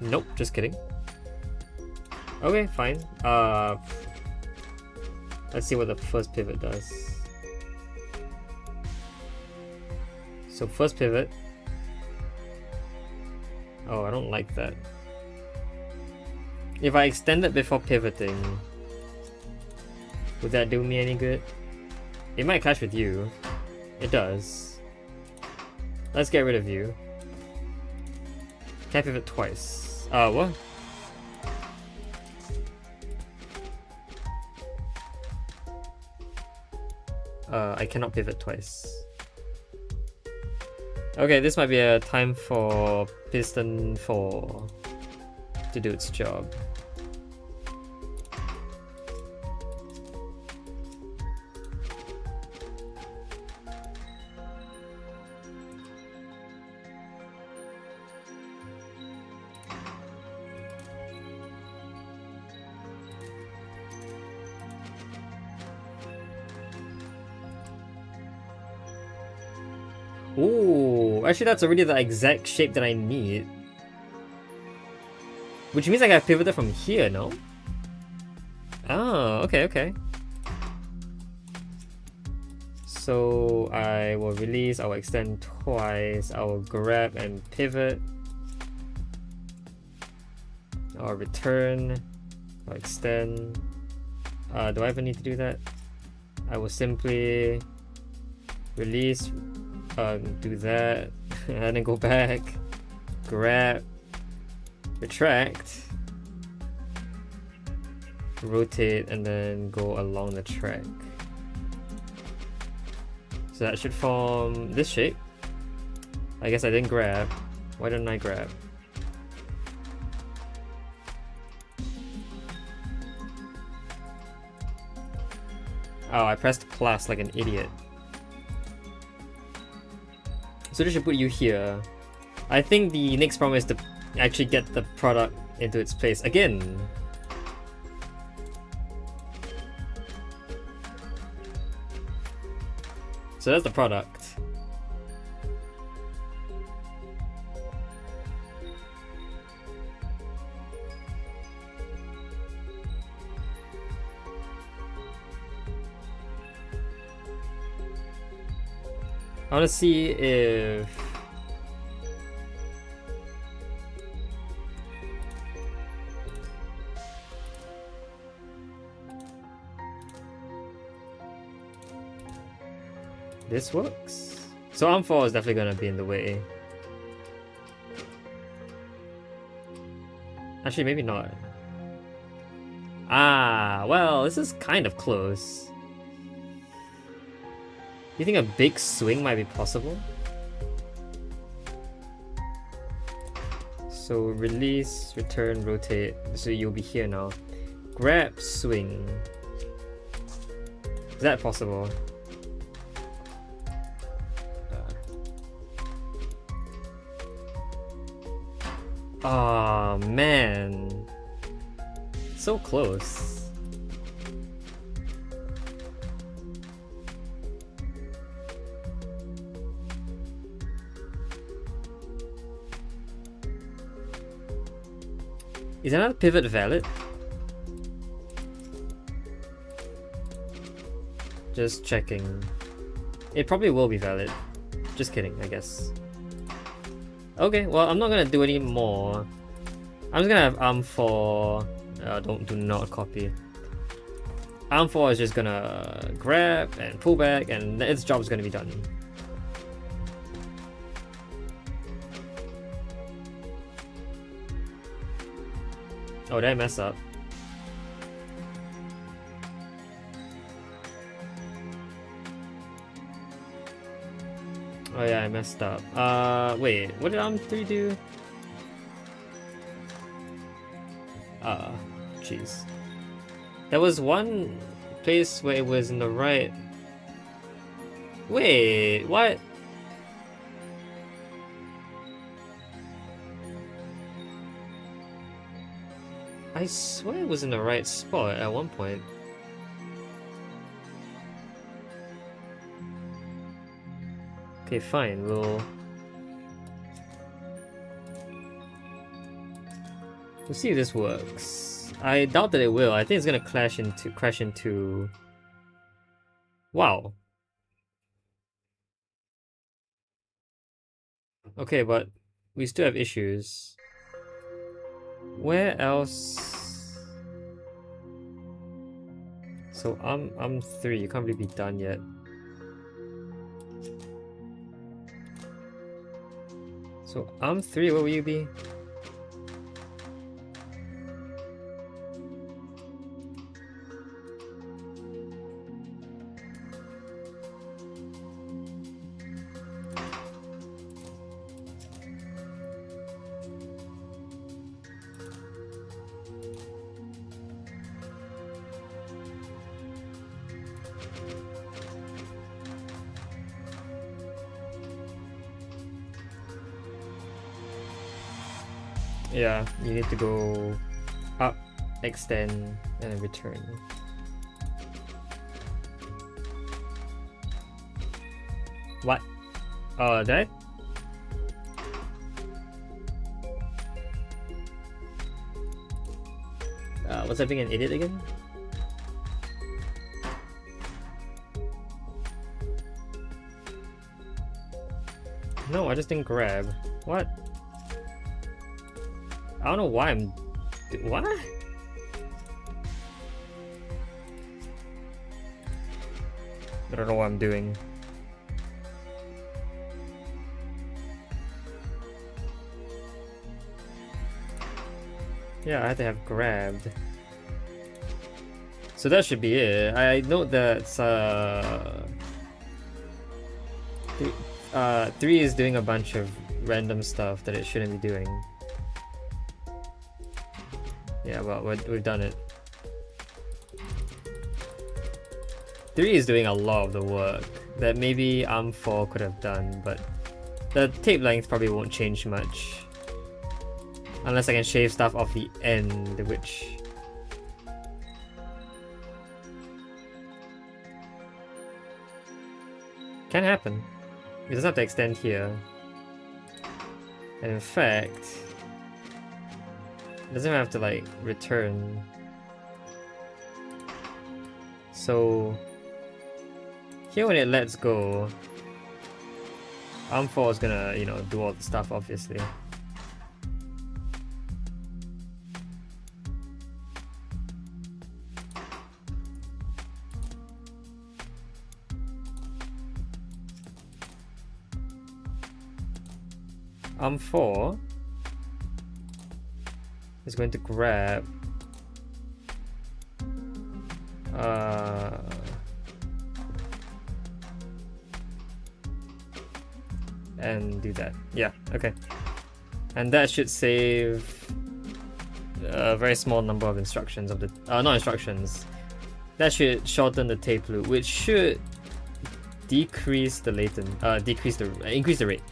Nope, just kidding. Okay, fine. Let's see what the first pivot does. So first pivot. Oh, I don't like that. If I extend it before pivoting, would that do me any good? It might clash with you. It does. Let's get rid of you. Can't pivot twice. What? I cannot pivot twice. Okay, this might be a time for piston 4 to do its job. Ooh, actually that's already the exact shape that I need. Which means I gotta pivot it from here, no? Oh, okay, okay. So I will release, I will extend twice, I will grab and pivot. I'll return, I'll extend. Do I ever need to do that? I will simply release, do that, and then go back, grab, retract, rotate, and then go along the track. So that should form this shape. I guess I didn't grab. Why didn't I grab? Oh, I pressed plus like an idiot. So this should put you here. I think the next problem is to actually get the product into its place again. So that's the product. I want to see if this works. So arm 4 is definitely going to be in the way. Actually, maybe not. Ah, well, this is kind of close. You think a big swing might be possible? So release, return, rotate. So you'll be here now. Grab, swing. Is that possible? Oh man. So close. Is another pivot valid? Just checking. It probably will be valid. Just kidding, I guess. Okay, well, I'm not gonna do any more. I'm just gonna have arm4. Do not copy. Arm4 is just gonna grab and pull back, and its job is gonna be done. Oh, did I mess up? Oh yeah, I messed up. Wait, what did arm3 do? Jeez. There was one place where it was in the right. Wait, what? I swear it was in the right spot at one point. Okay, fine, we'll see if this works. I doubt that it will. I think it's gonna crash into. Wow. Okay, but we still have issues. Where else? So I'm 3, you can't really be done yet. So I'm 3, where will you be? Yeah, you need to go up, extend, and then return. What? That? Was I being an idiot again? No, I just didn't grab. What? I don't know why I'm... What? I don't know what I'm doing. Yeah, I had to have grabbed. So that should be it. I note that 3 is doing a bunch of random stuff that it shouldn't be doing. Yeah, well, we've done it. 3 is doing a lot of the work that maybe arm4 could have done, but the tape length probably won't change much. Unless I can shave stuff off the end, which... can happen. It doesn't have to extend here. And in fact... it doesn't have to like return. So here when it lets go, arm4 is gonna, you know, do all the stuff obviously. Arm4 is going to grab and do that. Yeah, okay. And that should save a very small number of instructions of the not instructions. That should shorten the tape loop, which should decrease the increase the rate.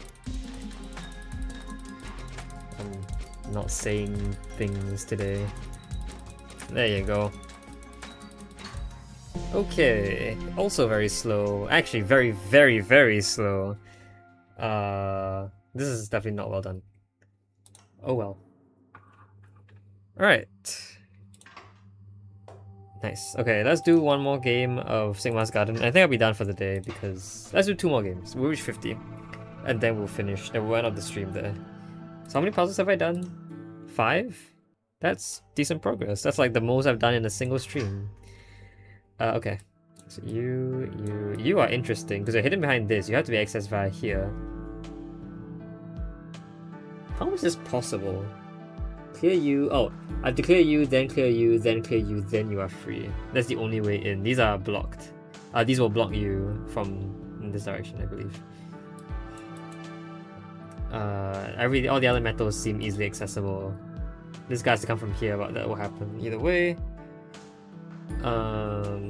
I'm not saying things today. There you go. Okay, also very slow. Actually, very, very, very slow. This is definitely not well done. Oh well. Alright. Nice. Okay, let's do one more game of Sigma's Garden. I think I'll be done for the day because let's do 2 more games. We'll reach 50. And then we'll finish. Then we'll end up the stream there. So how many puzzles have I done? 5? That's decent progress. That's like the most I've done in a single stream. Okay. So you are interesting because you're hidden behind this. You have to be accessed via here. How is this possible? Clear you. Oh, I have to clear you, then clear you, then clear you, then you are free. That's the only way in. These are blocked. These will block you from in this direction, I believe. All the other metals seem easily accessible. This guy has to come from here, but that will happen either way.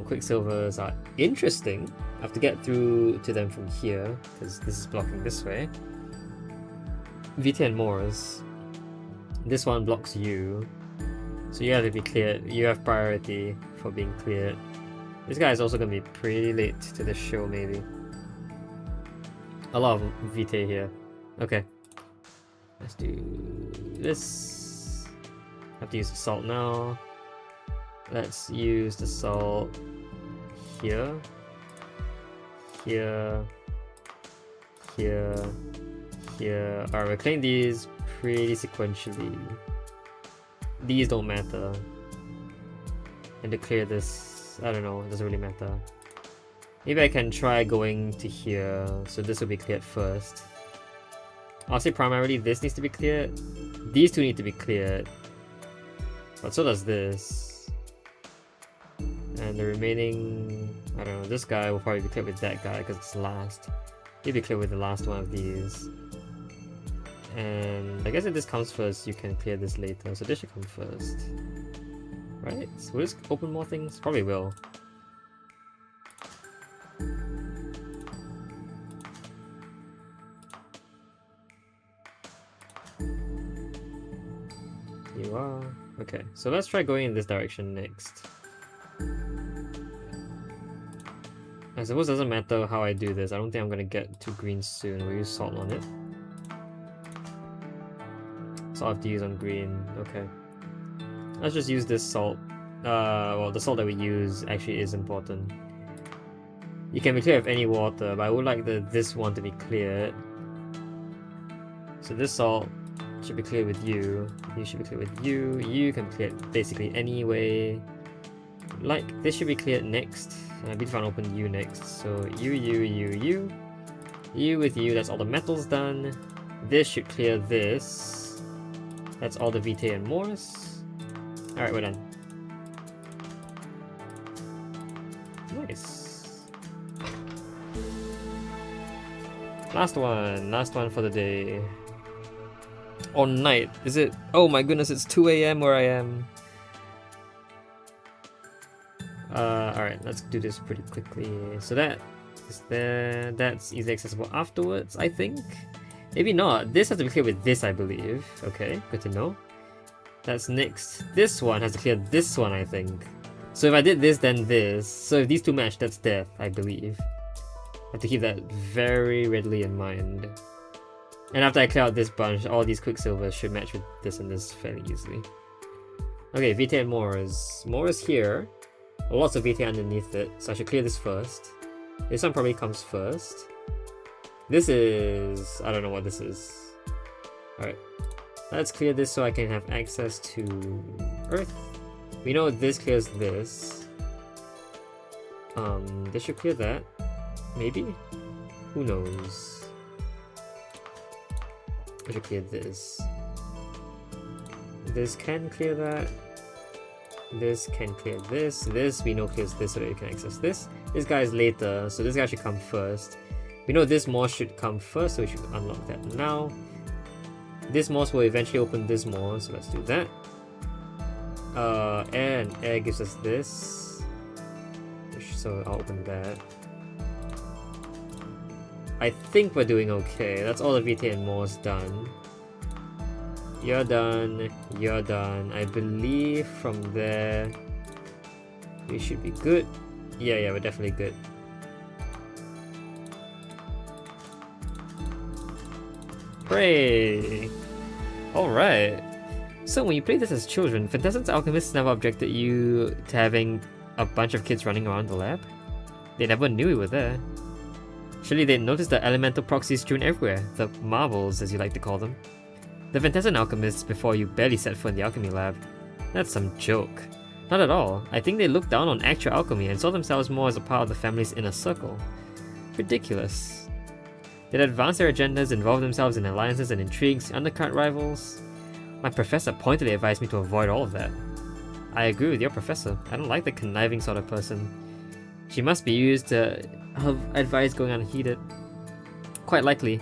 Quicksilvers are interesting. I have to get through to them from here because this is blocking this way. Vita and Moors. This one blocks you, so you have to be cleared. You have priority for being cleared. This guy is also going to be pretty late to the show, maybe. A lot of Vitae here. Okay. Let's do this. Have to use the salt now. Let's use the salt here. Here. Here. Here. Alright, we're clearing these pretty sequentially. These don't matter. And to clear this, I don't know, it doesn't really matter. Maybe I can try going to here, so this will be cleared first. I'll say primarily this needs to be cleared. These two need to be cleared. But so does this. And the remaining, I don't know, this guy will probably be cleared with that guy because it's last. He'll be cleared with the last one of these. And I guess if this comes first, you can clear this later. So this should come first. Right? So will this open more things? Probably will. You are. Okay, so let's try going in this direction next. I suppose it doesn't matter how I do this. I don't think I'm gonna get to green soon. We'll use salt on it. So I'll have to use on green. Okay. Let's just use this salt. Well, the salt that we use actually is important. You can be clear of any water, but I would like this one to be cleared. So this salt should be cleared with you. You should be cleared with you. You can be cleared basically anyway. Like, this should be cleared next. And I believe I'll open you next. So you. You with you, that's all the metals done. This should clear this. That's all the Vitae and Moors. Alright, we're done. Nice. Last one for the day. Or night, is it? Oh my goodness, it's 2 AM where I am. Alright, let's do this pretty quickly. So that is there. That's easily accessible afterwards, I think. Maybe not. This has to be cleared with this, I believe. Okay, good to know. That's next. This one has to clear this one, I think. So if I did this, then this. So if these two match, that's death, I believe. I have to keep that very readily in mind. And after I clear out this bunch, all these quicksilvers should match with this and this fairly easily. Okay, Vitae and Moors. Moors here. Lots of Vitae underneath it, so I should clear this first. This one probably comes first. This is... I don't know what this is. Alright. Let's clear this so I can have access to Earth. We know this clears this. This should clear that. Maybe? Who knows? I should clear this. This can clear that. This can clear this. This we know clears this so that you can access this. This guy is later, so this guy should come first. We know this Moss should come first, so we should unlock that now. This Moss will eventually open this Moss, so let's do that. Air and air gives us this. So I'll open that. I think we're doing okay. That's all the Vitae and Moss done. You're done. You're done. I believe from there we should be good. Yeah, we're definitely good. Hooray! Alright. So when you played this as children, Fantastic's alchemists never objected you to having a bunch of kids running around the lab? They never knew we were there. Surely they'd noticed the elemental proxies strewn everywhere, the marbles as you like to call them. The Fantastic alchemists before you barely set foot in the alchemy lab. That's some joke. Not at all. I think they looked down on actual alchemy and saw themselves more as a part of the family's inner circle. Ridiculous. They'd advance their agendas, involve themselves in alliances and intrigues, undercut rivals. My professor pointedly advised me to avoid all of that. I agree with your professor. I don't like the conniving sort of person. She must be used to have advice going unheeded. Quite likely.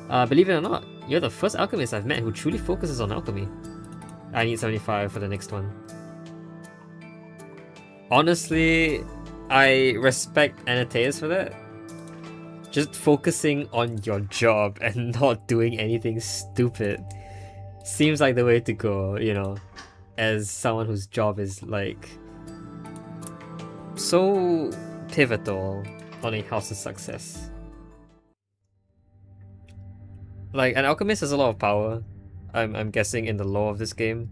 Believe it or not, you're the first alchemist I've met who truly focuses on alchemy. I need 75 for the next one. Honestly, I respect Anataeus for that. Just focusing on your job and not doing anything stupid seems like the way to go, you know, as someone whose job is like so pivotal on a house's success. Like, an alchemist has a lot of power, I'm guessing, in the lore of this game.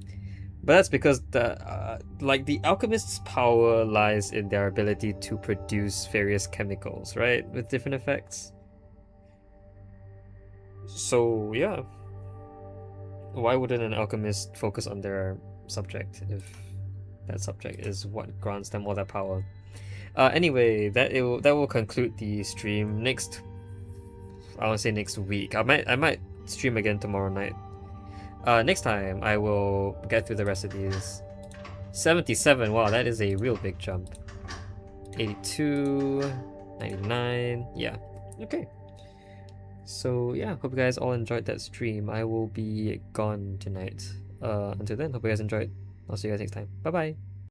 But that's because the alchemist's power lies in their ability to produce various chemicals, right? With different effects. So, yeah. Why wouldn't an alchemist focus on their subject if that subject is what grants them all that power? Anyway, that will conclude the stream. I want to say next week. I might stream again tomorrow night. Next time I will get through the rest of these. 77, wow, that is a real big jump. 82, 99, yeah, okay. So yeah, hope you guys all enjoyed that stream. I will be gone tonight. Until then, hope you guys enjoyed. I'll see you guys next time. Bye bye.